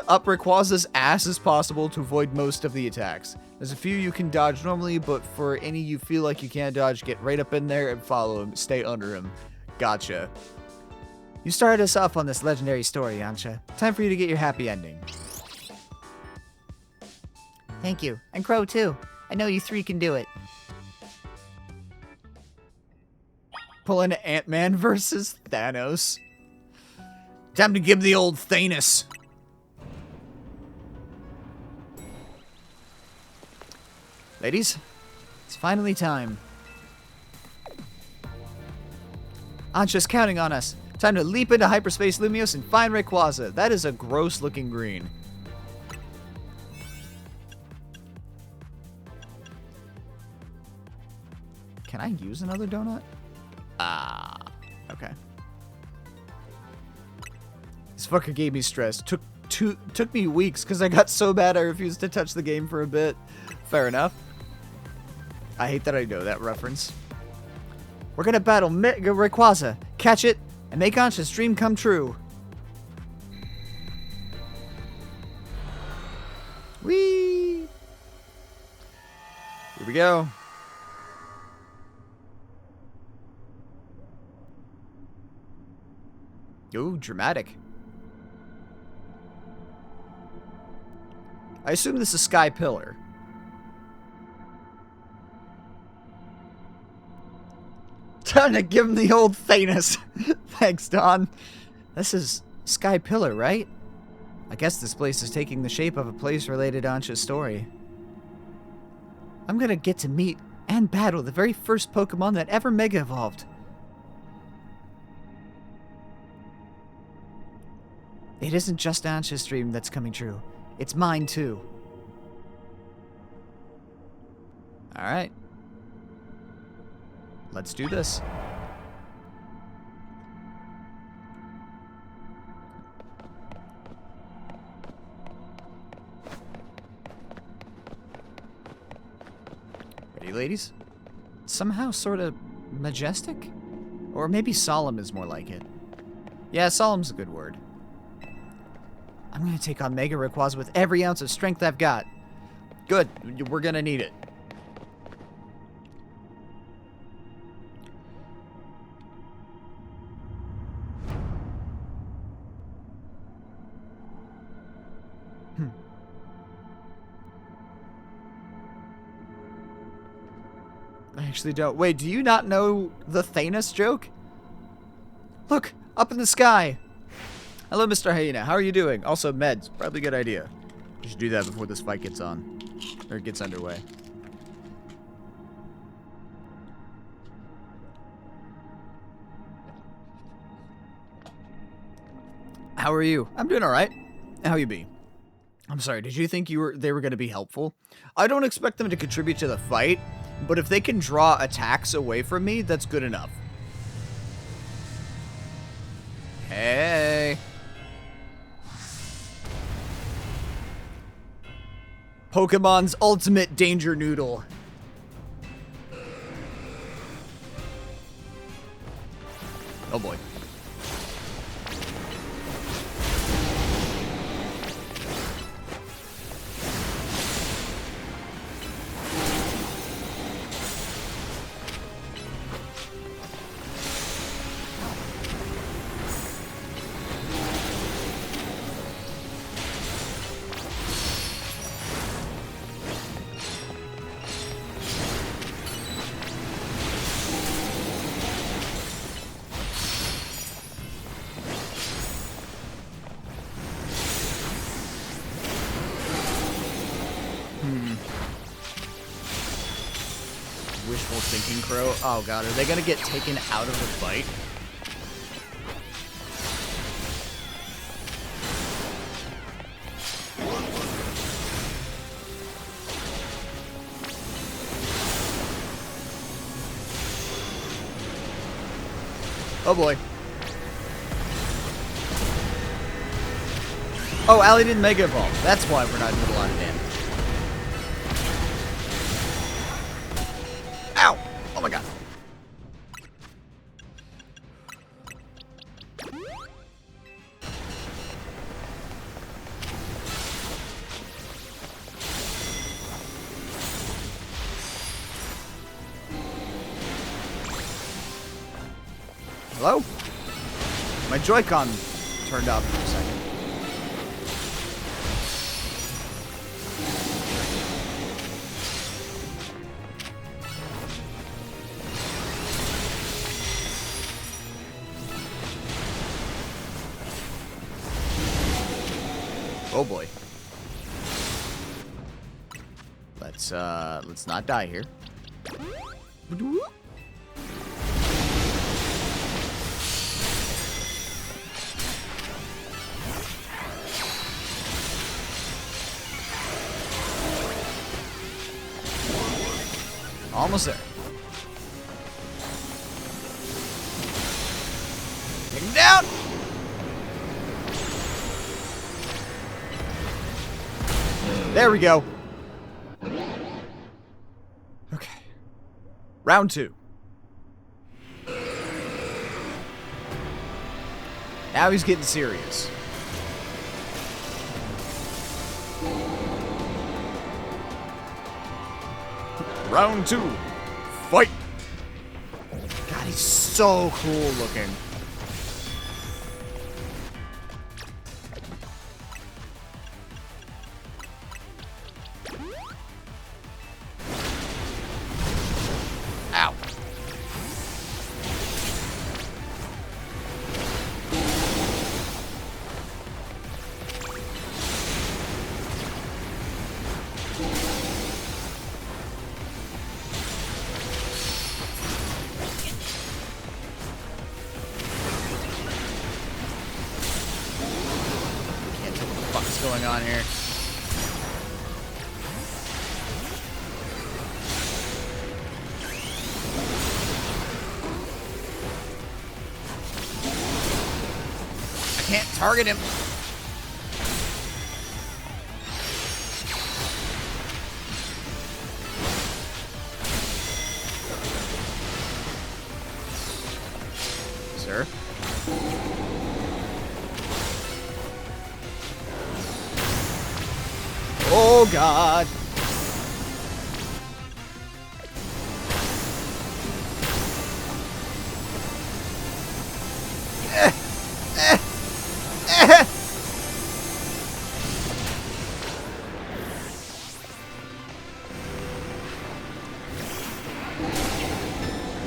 up Rayquaza's ass as possible to avoid most of the attacks. There's a few you can dodge normally, but for any you feel like you can't dodge, get right up in there and follow him. Stay under him. Gotcha. You started us off on this legendary story, Ansha. Time for you to get your happy ending. Thank you. And Crow, too. I know you 3 can do it. Pulling Ant-Man versus Thanos. Time to give the old Thanos. Ladies, it's finally time. Ansha's counting on us. Time to leap into hyperspace Lumios and find Rayquaza. That is a gross looking green. Can I use another donut? Ah, okay. This fucker gave me stress. Took me weeks because I got so bad I refused to touch the game for a bit. Fair enough. I hate that I know that reference. We're gonna battle Rayquaza, catch it, and make Ansha's dream come true. Whee! Here we go. Ooh, dramatic. I assume this is Sky Pillar. Time to give him the old Thanos. Thanks, Don. This is Sky Pillar, right? I guess this place is taking the shape of a place related to Ansha's story. I'm gonna get to meet and battle the very first Pokemon that ever Mega Evolved. It isn't just Ansha's dream that's coming true. It's mine, too. All right. Let's do this. Ready, ladies? Somehow sort of majestic? Or maybe solemn is more like it. Yeah, solemn's a good word. I'm going to take on Mega Rayquaza with every ounce of strength I've got. Good. We're going to need it. I actually don't. Wait, do you not know the Thanos joke? Look, up in the sky. Hello, Mr. Hyena. How are you doing? Also, meds. Probably a good idea. You should do that before this fight gets on. Or gets underway. How are you? I'm doing alright. How you be? I'm sorry, did you think they were going to be helpful? I don't expect them to contribute to the fight, but if they can draw attacks away from me, that's good enough. Hey. Pokemon's ultimate danger noodle. Oh boy. Wishful thinking, Crow. Oh god, are they gonna get taken out of the fight? Oh boy. Oh, Allie didn't Mega Evolve. That's why we're not doing a lot of damage. Ow! Oh my god. Hello? My Joy-Con turned off for a second. Oh boy. Let's not die here. Almost there. Take him down! There we go. Okay. Round 2. Now he's getting serious. Round 2. Fight! God, he's so cool looking. Ow. Can't tell what the fuck is going on here. target him. Sir? Oh, God.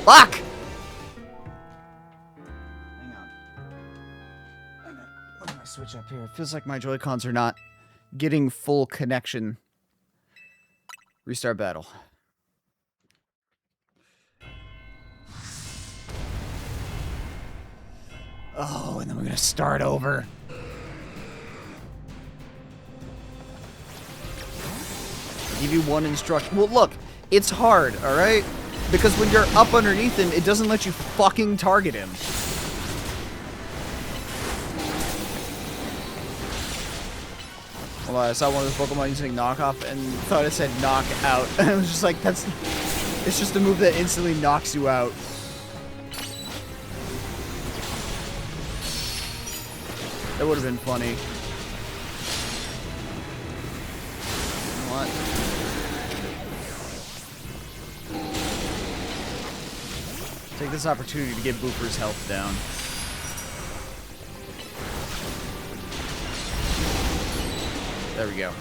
Fuck! Hang on. Let me switch up here. It feels like my Joy-Cons are not getting full connection. Restart battle. Oh, and then we're gonna start over. I'll give you one instruction. Well, look, it's hard, alright? Because when you're up underneath him, it doesn't let you fucking target him. Well, I saw one of those Pokemon using knockoff and thought it said knock out. And I was just like, it's just a move that instantly knocks you out. That would have been funny. What? Take this opportunity to get Booper's health down. There we go.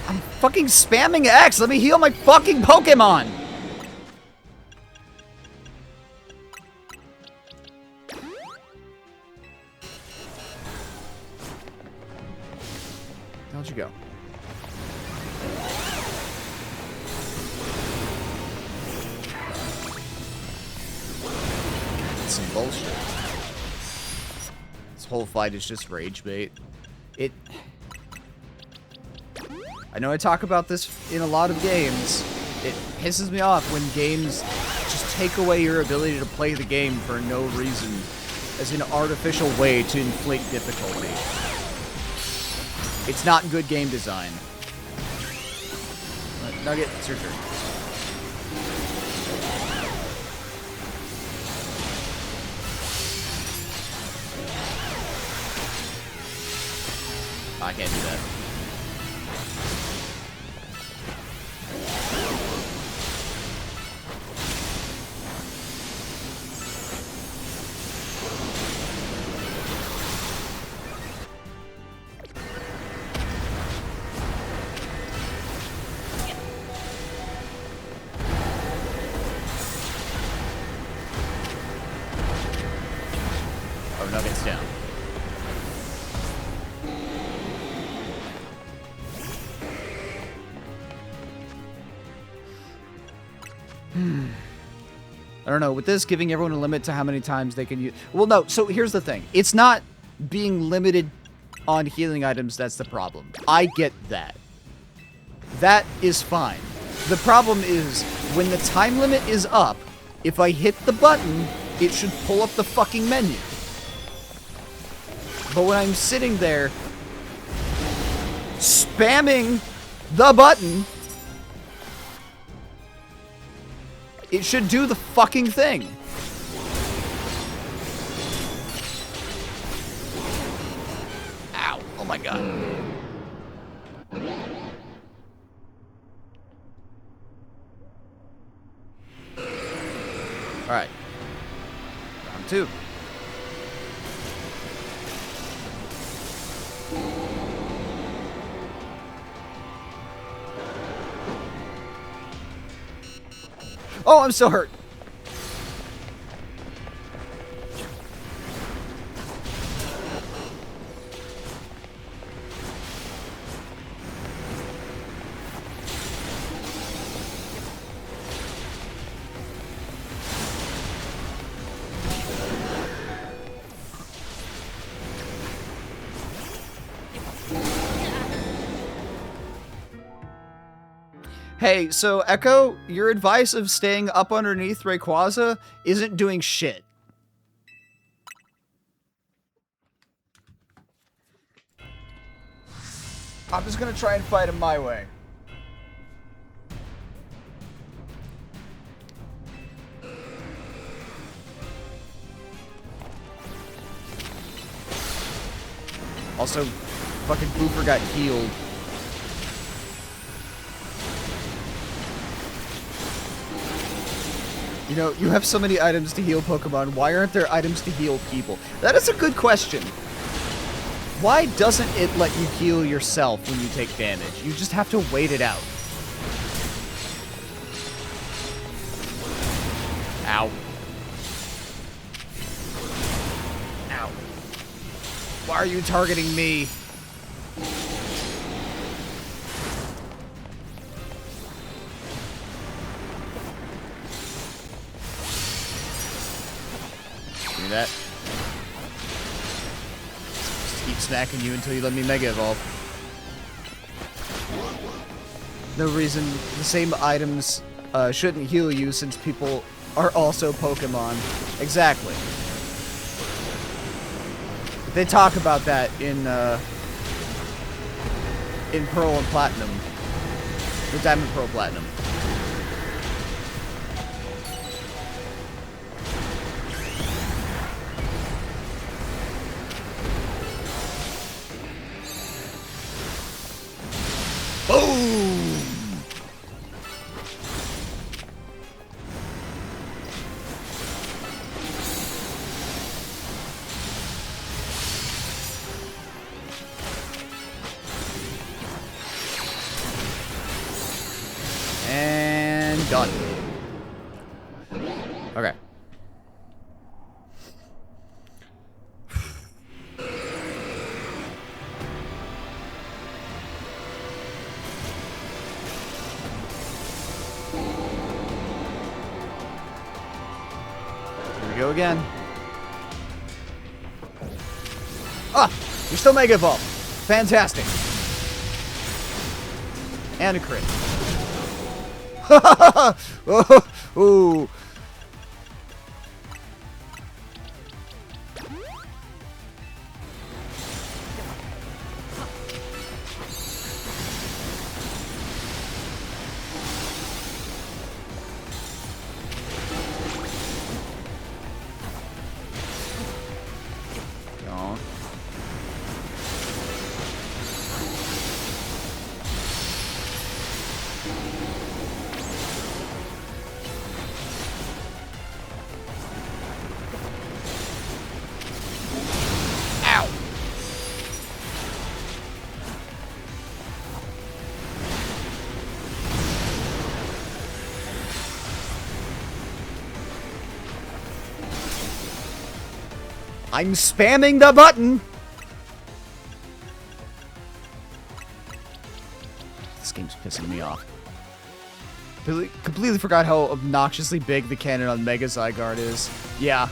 I'm fucking spamming X. Let me heal my fucking Pokemon. How'd you go? That's some bullshit. This whole fight is just rage bait. I know I talk about this in a lot of games. It pisses me off when games just take away your ability to play the game for no reason as an artificial way to inflate difficulty. It's not good game design. Nugget, it's your turn. I can't do that. Oh, Nugget's down. I don't know, with this, giving everyone a limit to how many times they can use... Well, no, so here's the thing. It's not being limited on healing items that's the problem. I get that. That is fine. The problem is, when the time limit is up, if I hit the button, it should pull up the fucking menu. But when I'm sitting there, spamming the button, it should do the fucking thing. Ow. Oh my god. Alright. Round 2. Oh, I'm still hurt. Hey, so Echo, your advice of staying up underneath Rayquaza isn't doing shit. I'm just gonna try and fight him my way. Also, fucking Booper got healed. You know, you have so many items to heal Pokemon. Why aren't there items to heal people? That is a good question. Why doesn't it let you heal yourself when you take damage? You just have to wait it out. Ow. Ow. Why are you targeting me? See that? Just keep smacking you until you let me Mega Evolve. No reason the same items shouldn't heal you since people are also Pokemon. Exactly. They talk about that in Pearl and Platinum. Or Diamond, Pearl, Platinum. Boom! And done. Okay. Here we go again. Ah! You're still Mega Evolved. Fantastic. And a crit. Oh, ooh. Go. Ow! I'm spamming the button! This game's pissing me off. Completely forgot how obnoxiously big the cannon on Mega Zygarde is. Yeah.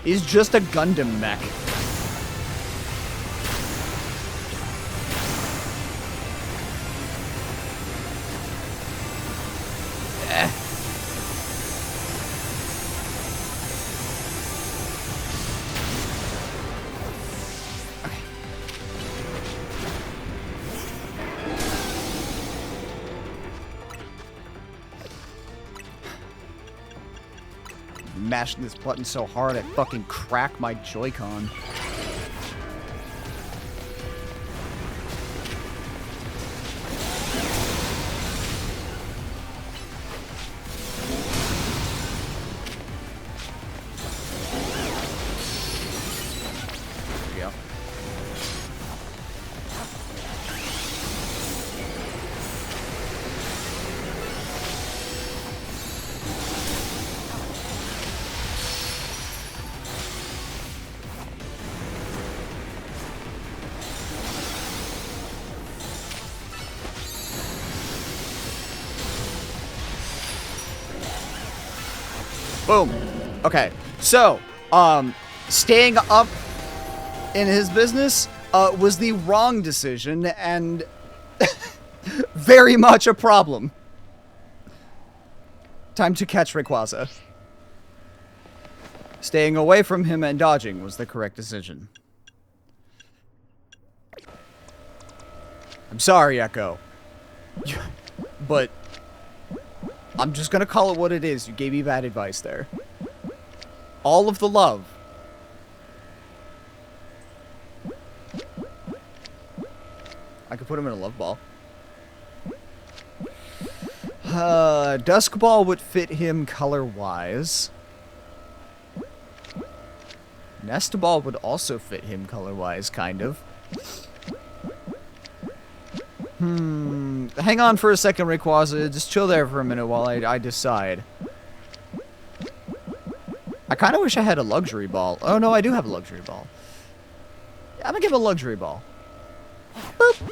Is just a Gundam mech. Eh. Mashing this button so hard I fucking crack my Joy-Con. There we go. Boom. Okay. So, staying up in his business was the wrong decision and very much a problem. Time to catch Rayquaza. Staying away from him and dodging was the correct decision. I'm sorry, Echo. But I'm just gonna call it what it is. You gave me bad advice there. All of the love. I could put him in a love ball. Dusk Ball would fit him color-wise. Nest Ball would also fit him color-wise, kind of. Hang on for a second, Rayquaza. Just chill there for a minute while I decide. I kind of wish I had a luxury ball. Oh, no, I do have a luxury ball. I'm gonna give a luxury ball. Boop.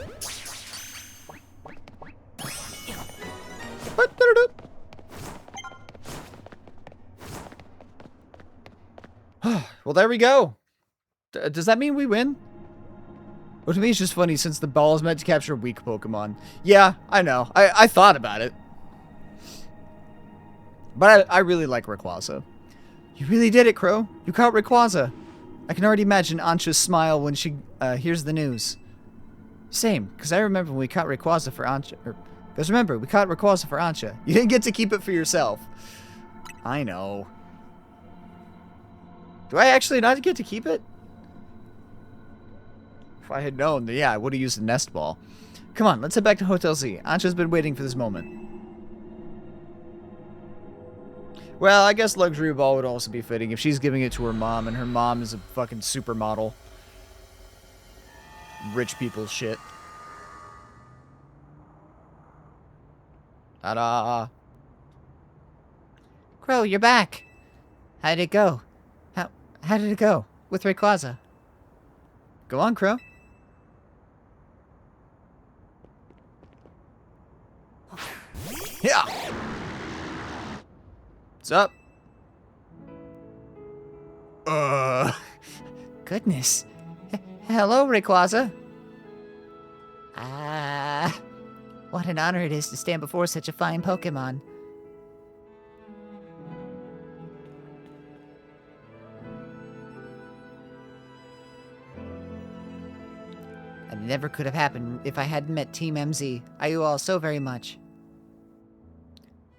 Well, there we go. Does that mean we win? Well, to me, it's just funny since the ball is meant to capture weak Pokemon. Yeah, I know. I thought about it. But I really like Rayquaza. You really did it, Crow. You caught Rayquaza. I can already imagine Ansha's smile when she hears the news. Same, because I remember when we caught Rayquaza for Ansha. Because remember, we caught Rayquaza for Ansha. You didn't get to keep it for yourself. I know. Do I actually not get to keep it? If I had known, then yeah, I would have used the nest ball. Come on, let's head back to Hotel Z. Ansha's been waiting for this moment. Well, I guess luxury ball would also be fitting if she's giving it to her mom, and her mom is a fucking supermodel. Rich people shit. Ta-da! Crow, you're back. How did it go? How did it go with Rayquaza? Go on, Crow. Yeah. What's up? Goodness. Hello, Rayquaza. What an honor it is to stand before such a fine Pokemon. It never could have happened if I hadn't met Team MZ. I owe you all so very much.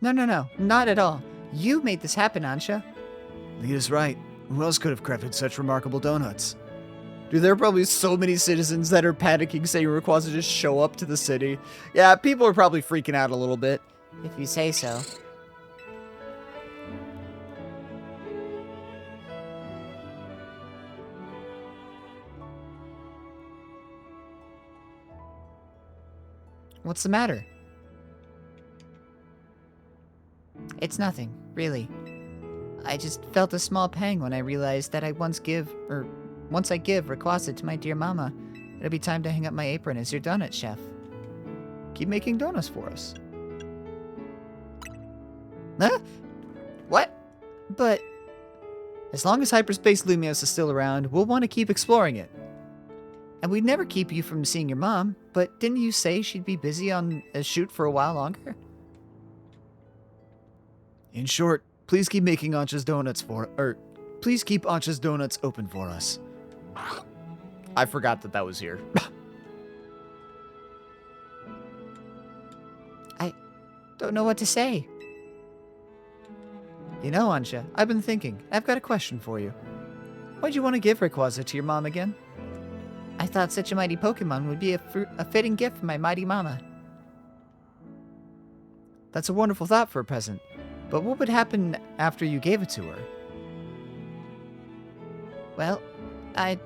No, not at all. You made this happen, Ansha. Leah's right. Who else could have crafted such remarkable donuts? Dude, there are probably so many citizens that are panicking saying Rayquaza just show up to the city. Yeah, people are probably freaking out a little bit. If you say so. What's the matter? It's nothing, really. I just felt a small pang when I realized that once I give Rayquaza to my dear mama, it'll be time to hang up my apron as your donut chef. Keep making donuts for us. Huh? What? But as long as Hyperspace Lumios is still around, we'll want to keep exploring it. And we'd never keep you from seeing your mom, but didn't you say she'd be busy on a shoot for a while longer? In short, please keep making Ansha's donuts please keep Ansha's donuts open for us. I forgot that was here. I don't know what to say. You know, Ansha, I've been thinking. I've got a question for you. Why'd you want to give Rayquaza to your mom again? I thought such a mighty Pokemon would be a fitting gift for my mighty mama. That's a wonderful thought for a present. But what would happen after you gave it to her? Well, I'd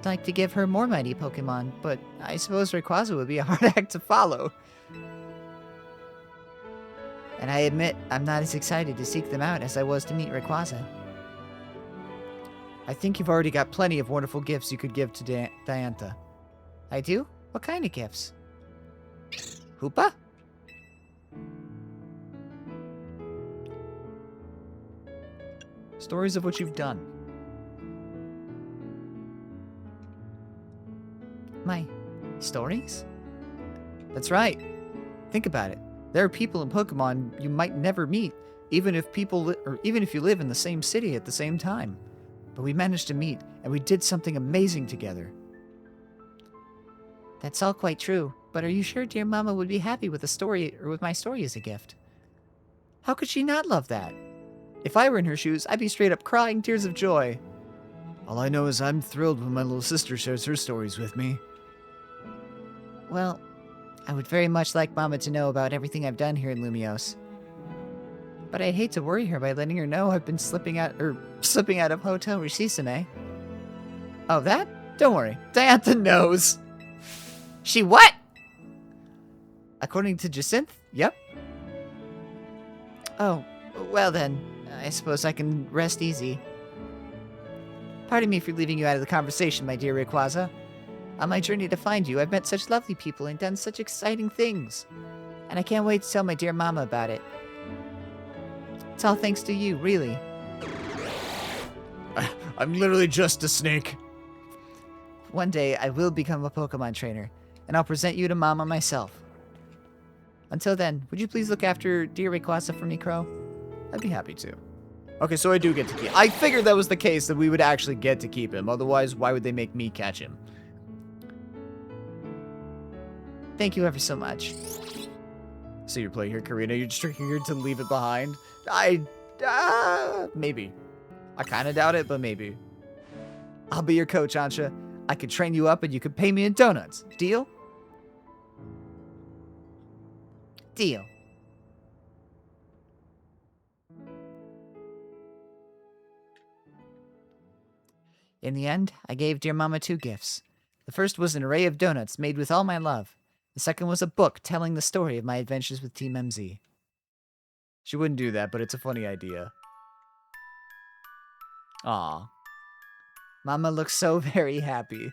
like to give her more mighty Pokemon, but I suppose Rayquaza would be a hard act to follow. And I admit, I'm not as excited to seek them out as I was to meet Rayquaza. I think you've already got plenty of wonderful gifts you could give to Diantha. I do? What kind of gifts? Hoopa? Stories of what you've done. My stories? That's right. Think about it. There are people in Pokemon you might never meet, even if you live in the same city at the same time. But we managed to meet, and we did something amazing together. That's all quite true, but are you sure dear Mama would be happy with with my story as a gift? How could she not love that? If I were in her shoes, I'd be straight up crying tears of joy. All I know is I'm thrilled when my little sister shares her stories with me. Well, I would very much like Mama to know about everything I've done here in Lumiose. But I'd hate to worry her by letting her know I've been slipping out of Hotel Rishisame. Oh, that? Don't worry. Diantha knows. She what? According to Jacinth? Yep. Oh, well then, I suppose I can rest easy. Pardon me for leaving you out of the conversation, my dear Rayquaza. On my journey to find you, I've met such lovely people and done such exciting things. And I can't wait to tell my dear Mama about it. It's all thanks to you, really. I'm literally just a snake. One day, I will become a Pokemon trainer, and I'll present you to Mama myself. Until then, would you please look after dear Rayquaza for me, Crow? I'd be happy to. Okay, so I do get to keep. I figured that was the case, that we would actually get to keep him. Otherwise, why would they make me catch him? Thank you ever so much. So you play here, Karina. You're just here to leave it behind? Maybe. I kind of doubt it, but maybe. I'll be your coach, Ansha. I could train you up and you could pay me in donuts. Deal? Deal. In the end, I gave dear Mama 2 gifts. The first was an array of donuts made with all my love. The second was a book telling the story of my adventures with Team MZ. She wouldn't do that, but it's a funny idea. Aw. Mama looks so very happy.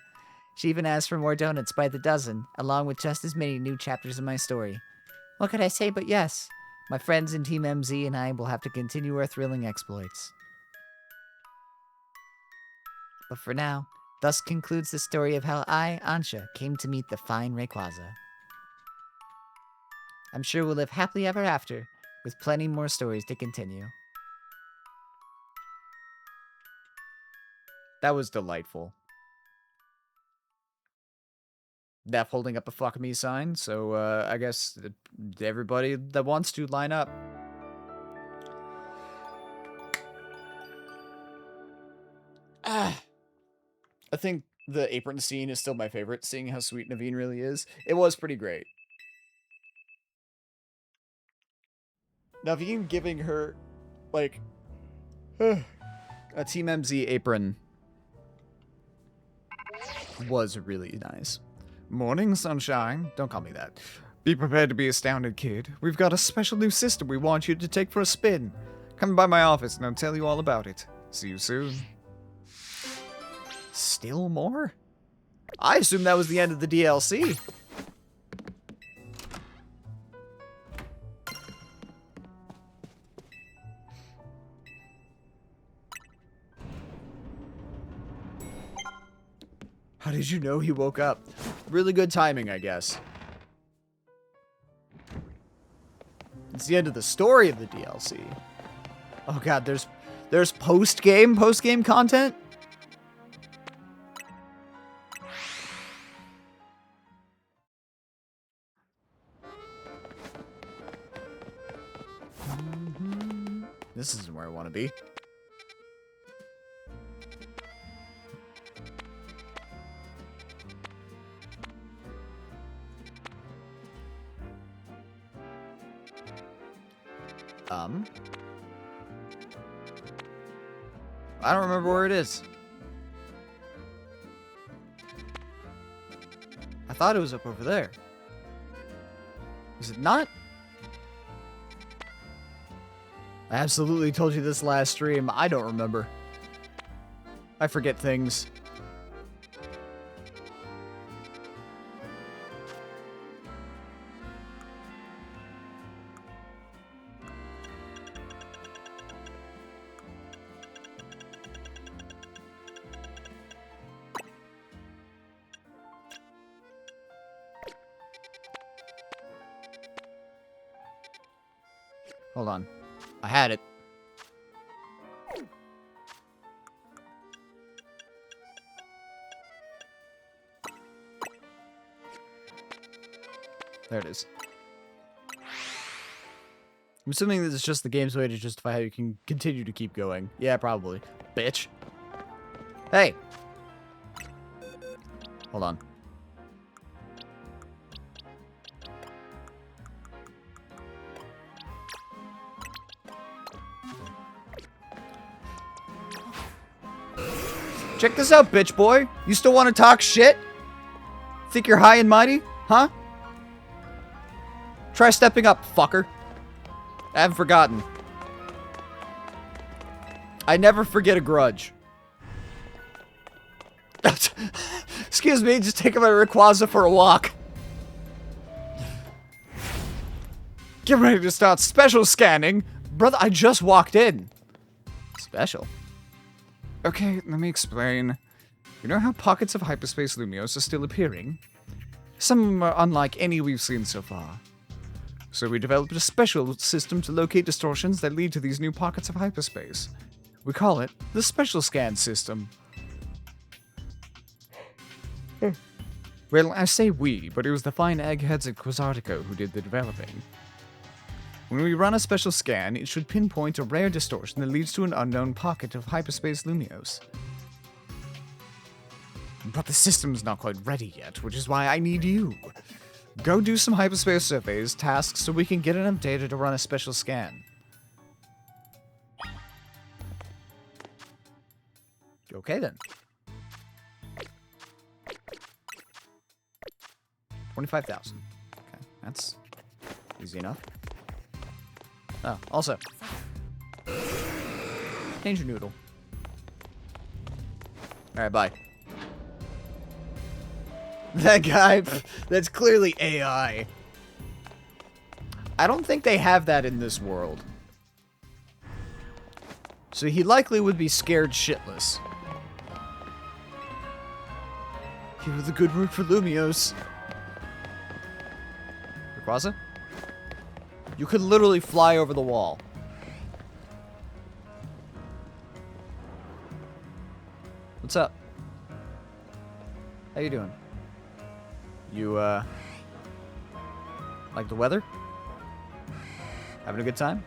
She even asked for more donuts by the dozen, along with just as many new chapters of my story. What could I say but yes? My friends in Team MZ and I will have to continue our thrilling exploits. But for now, thus concludes the story of how I, Ansha, came to meet the fine Rayquaza. I'm sure we'll live happily ever after, with plenty more stories to continue. That was delightful. Neff holding up a fuck me sign, so I guess everybody that wants to line up. I think the apron scene is still my favorite, seeing how sweet Naveen really is. It was pretty great. Naveen giving her, like, a Team MZ apron was really nice. Morning, sunshine. Don't call me that. Be prepared to be astounded, kid. We've got a special new system we want you to take for a spin. Come by my office and I'll tell you all about it. See you soon. Still more? I assumed that was the end of the DLC. How did you know he woke up? Really good timing, I guess. It's the end of the story of the DLC. Oh god, there's post-game content? This isn't where I want to be. I don't remember where it is. I thought it was up over there. Is it not? I absolutely told you this last stream. I don't remember. I forget things. Hold on. I had it. There it is. I'm assuming this is just the game's way to justify how you can continue to keep going. Yeah, probably. Bitch. Hey! Hold on. Check this out, bitch boy. You still want to talk shit? Think you're high and mighty? Huh? Try stepping up, fucker. I haven't forgotten. I never forget a grudge. Excuse me, just taking my Rayquaza for a walk. Get ready to start special scanning. Brother, I just walked in. Special? Okay, let me explain. You know how pockets of hyperspace Lumios are still appearing? Some are unlike any we've seen so far. So we developed a special system to locate distortions that lead to these new pockets of hyperspace. We call it the Special Scan System. Well, I say we, but it was the fine eggheads at Quasartico who did the developing. When we run a special scan, it should pinpoint a rare distortion that leads to an unknown pocket of hyperspace Lumios. But the system's not quite ready yet, which is why I need you. Go do some hyperspace surveys, tasks, so we can get enough data to run a special scan. Okay then. 25,000. Okay, that's easy enough. Oh, also. Danger Noodle. Alright, bye. That guy, that's clearly AI. I don't think they have that in this world. So he likely would be scared shitless. You do the good work for Lumios. Rayquaza? You could literally fly over the wall. What's up? How you doing? You, like the weather? Having a good time?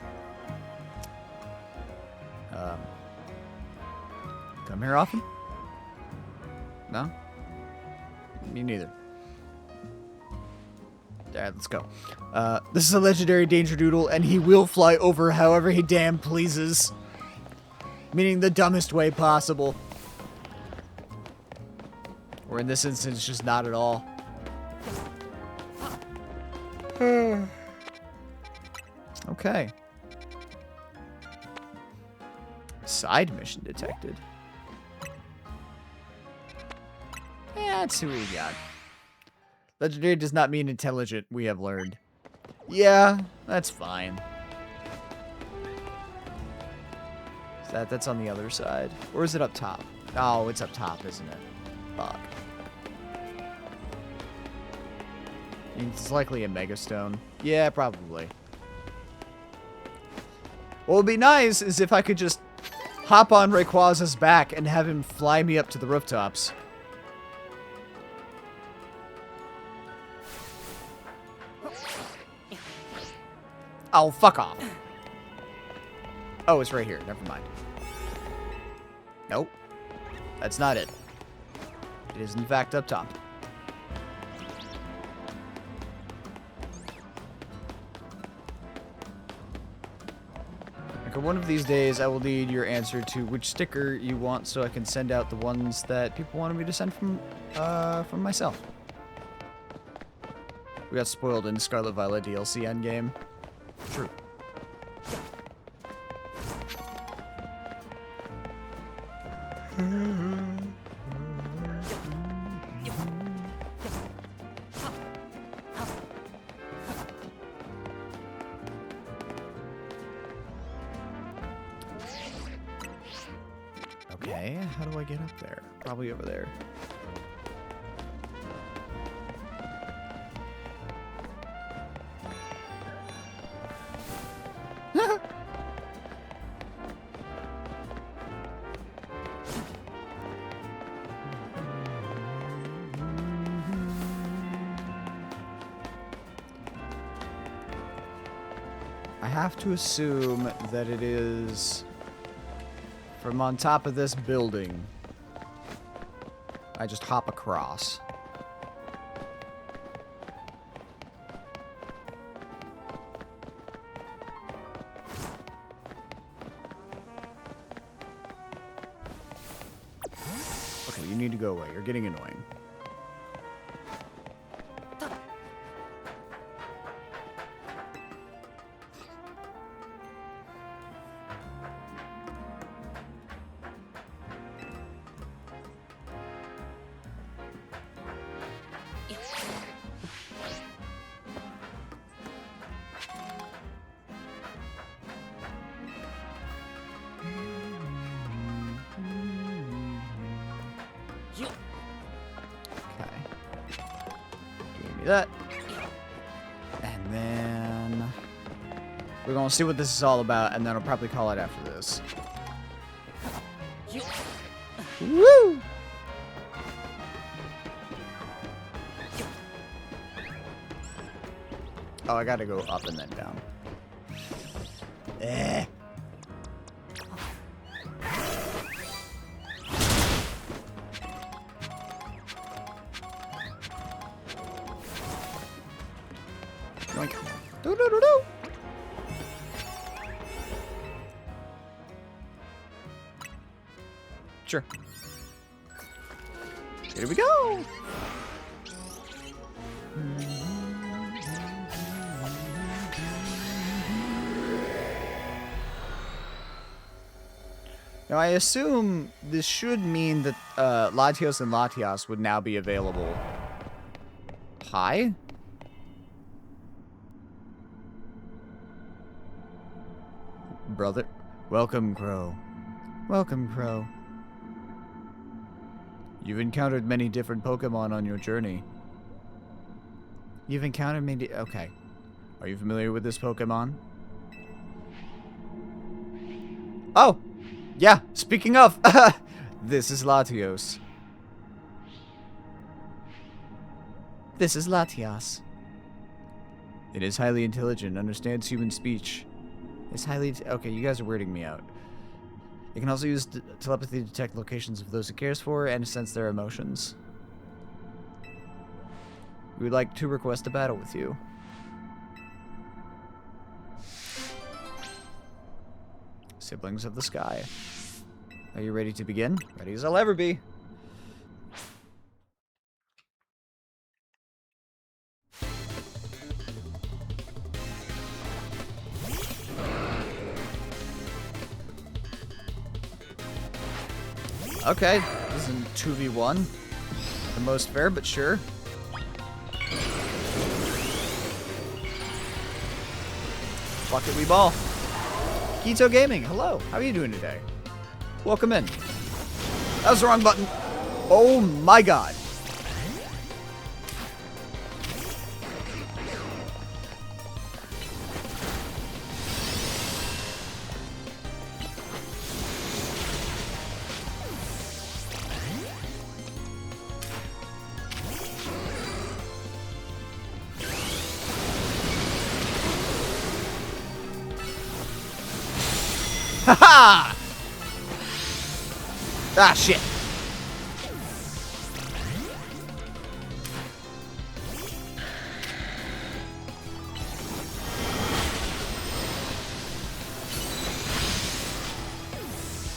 Come here often? No? Me neither. Alright, let's go. This is a legendary Danger Doodle, and he will fly over however he damn pleases. Meaning the dumbest way possible. Or in this instance, just not at all. Okay. Side mission detected. Yeah, let's see what we got. Legendary does not mean intelligent, we have learned. Yeah, that's fine. That's on the other side. Or is it up top? Oh, it's up top, isn't it? Fuck. It's likely a Megastone. Yeah, probably. What would be nice is if I could just hop on Rayquaza's back and have him fly me up to the rooftops. Oh, fuck off. Oh, it's right here. Never mind. Nope. That's not it. It is, in fact, up top. Okay, one of these days, I will need your answer to which sticker you want so I can send out the ones that people wanted me to send from myself. We got spoiled in Scarlet Violet DLC endgame. True. Okay, how do I get up there? Probably over there. I have to assume that it is from on top of this building. I just hop across. Okay, you need to go away. You're getting annoying. That. And then we're gonna see what this is all about, and then I'll probably call it after this. Woo! Oh, I gotta go up and then down. Eh. Yoink. Do-do-do-do. Sure. Here we go. Now, I assume this should mean that Latios and Latias would now be available. Hi? Brother. Welcome, Crow. Welcome, Crow. You've encountered many different Pokemon on your journey. You've encountered many... Okay. Are you familiar with this Pokemon? Oh! Yeah, speaking of, this is Latios. This is Latias. It is highly intelligent, understands human speech. It's highly... Okay, you guys are weirding me out. It can also use telepathy to detect locations of those it cares for and sense their emotions. We would like to request a battle with you. Siblings of the Sky. Are you ready to begin? Ready as I'll ever be. Okay, this isn't 2v1. The most fair, but sure. Bucket we ball. Keto Gaming, hello. How are you doing today? Welcome in. That was the wrong button. Oh my god. Haha! Ah, shit.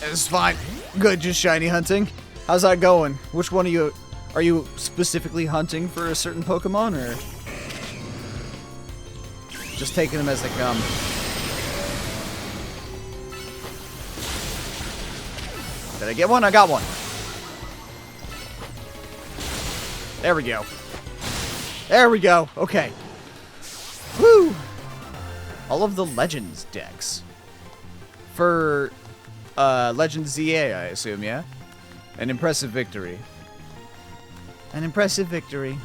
It's fine. Good, just shiny hunting. How's that going? Which one of you... Are you specifically hunting for a certain Pokemon, or... just taking them as they come? Did I get one? I got one. There we go. There we go. Okay. Woo! All of the Legends decks. For Legends ZA, I assume, yeah? An impressive victory. An impressive victory.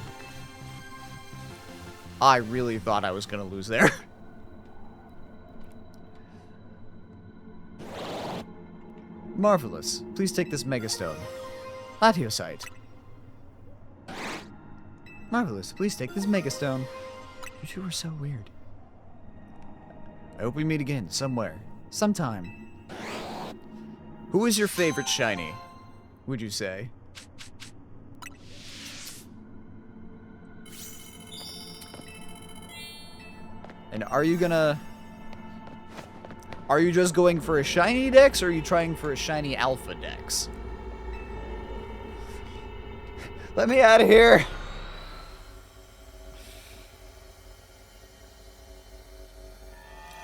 I really thought I was going to lose there. Marvelous. Please take this Megastone. Latiosite. Marvelous. Please take this Megastone. You two are so weird. I hope we meet again somewhere, sometime. Who is your favorite shiny, would you say? And are you just going for a shiny dex, or are you trying for a shiny alpha dex? Let me out of here.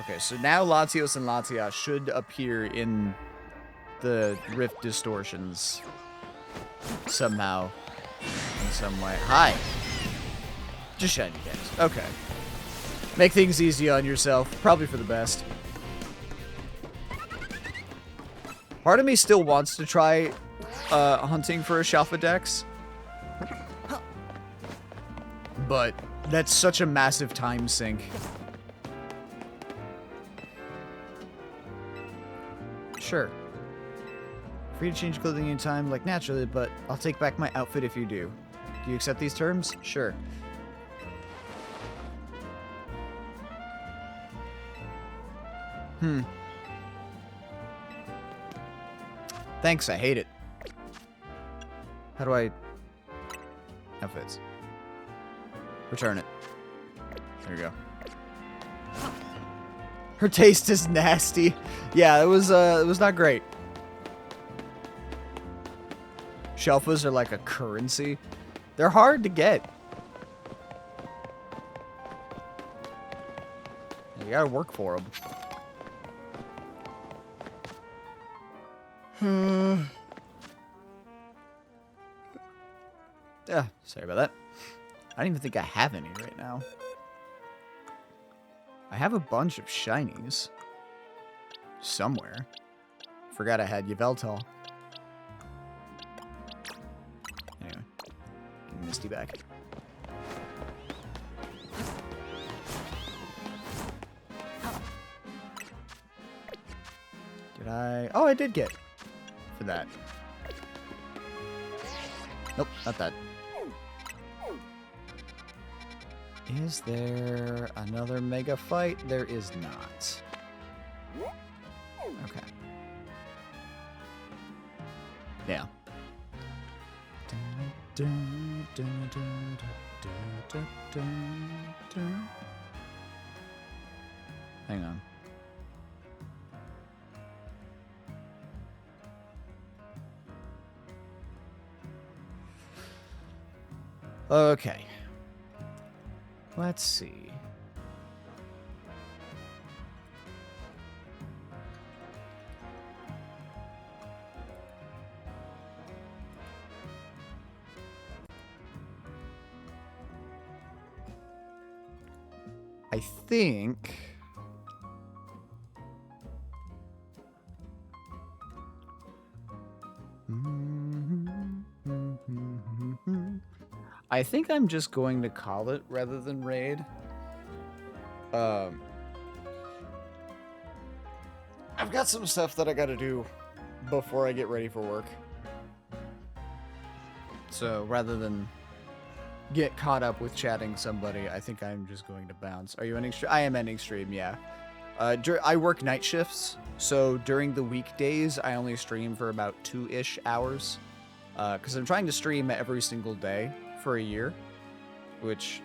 Okay, so now Latios and Latias should appear in the Rift Distortions somehow, in some way. Hi. Just shiny dex. Okay. Make things easy on yourself. Probably for the best. Part of me still wants to try hunting for a Shalfa Dex. But that's such a massive time sink. Sure. Free to change clothing anytime, like naturally, but I'll take back my outfit if you do. Do you accept these terms? Sure. Thanks, I hate it. How do I... Outfits. Return it. There you go. Her taste is nasty. Yeah, it was not great. Shelfas are like a currency. They're hard to get. You gotta work for them. Yeah, sorry about that. I don't even think I have any right now. I have a bunch of shinies. Somewhere. Forgot I had Yveltal. Anyway. Give Misty back. Did I... Oh, I did get for that. Nope, not that. Is there another mega fight? There is not. Okay. Yeah. Hang on. Okay. Let's see. I think... I think I'm just going to call it rather than raid. I've got some stuff that I gotta do before I get ready for work. So rather than get caught up with chatting somebody, I think I'm just going to bounce. Are you ending stream? I am ending stream, yeah. I work night shifts, so during the weekdays, I only stream for about 2-ish hours. Because I'm trying to stream every single day for a year, which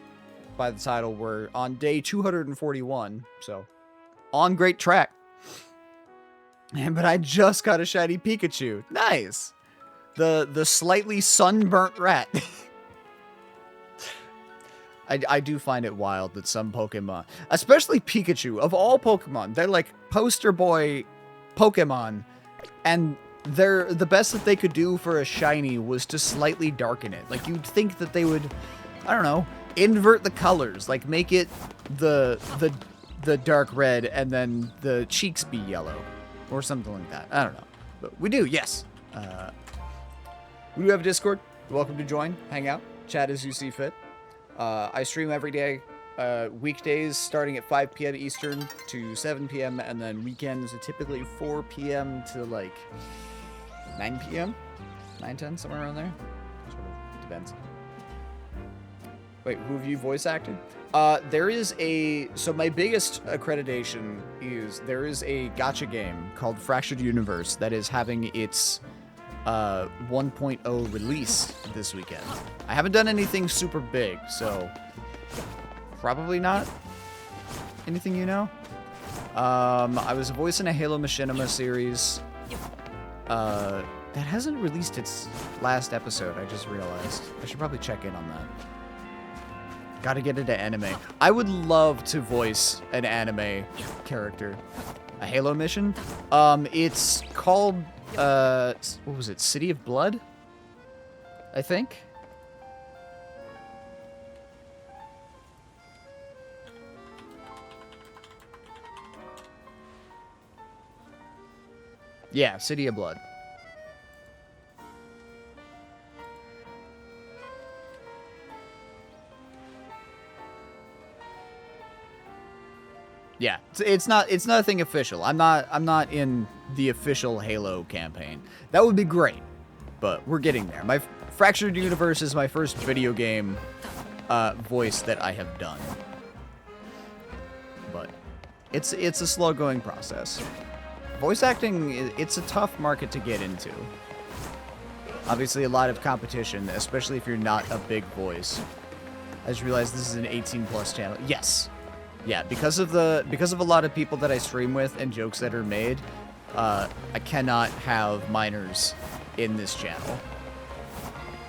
by the title we're on day 241, so on great track. But I just got a shiny Pikachu. Nice. The slightly sunburnt rat. I do find it wild that some Pokemon, especially Pikachu, of all Pokemon, they're like poster boy Pokemon, and they're the best that they could do for a shiny was to slightly darken it. Like, you'd think that they would, I don't know, invert the colors, like make it the dark red and then the cheeks be yellow or something like that. I don't know, but we do. Yes. We do have a Discord. You're welcome to join, hang out, chat as you see fit. I stream every day, weekdays starting at 5 p.m. Eastern to 7 p.m. and then weekends are typically 4 p.m. to like 9 p.m. 9, 10, somewhere around there. Sort of depends. Wait, who have you voice acted? There is a... So my biggest accreditation is there is a gacha game called Fractured Universe that is having its 1.0 release this weekend. I haven't done anything super big, so probably not anything you know. I was a voice in a Halo Machinima series. That hasn't released its last episode, I just realized. I should probably check in on that. Gotta get into anime. I would love to voice an anime character. A Halo mission? It's called, what was it? City of Blood? I think? Yeah, City of Blood. Yeah, it's not a thing official. I'm not in the official Halo campaign. That would be great, but we're getting there. My Fractured Universe is my first video game voice that I have done, but it's a slow going process. Voice acting, it's a tough market to get into. Obviously, a lot of competition, especially if you're not a big voice. I just realized this is an 18+ channel. Yes. Yeah, because of a lot of people that I stream with and jokes that are made, I cannot have minors in this channel.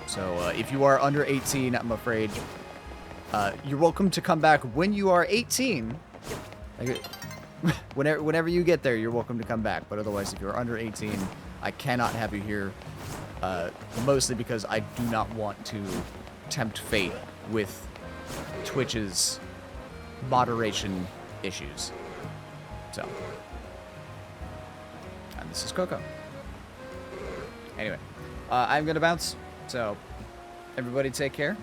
So if you are under 18, I'm afraid you're welcome to come back when you are 18. Whenever you get there, you're welcome to come back. But otherwise, if you're under 18, I cannot have you here. Mostly because I do not want to tempt fate with Twitch's moderation issues. So, and this is Coco. Anyway, I'm gonna bounce. So, everybody take care.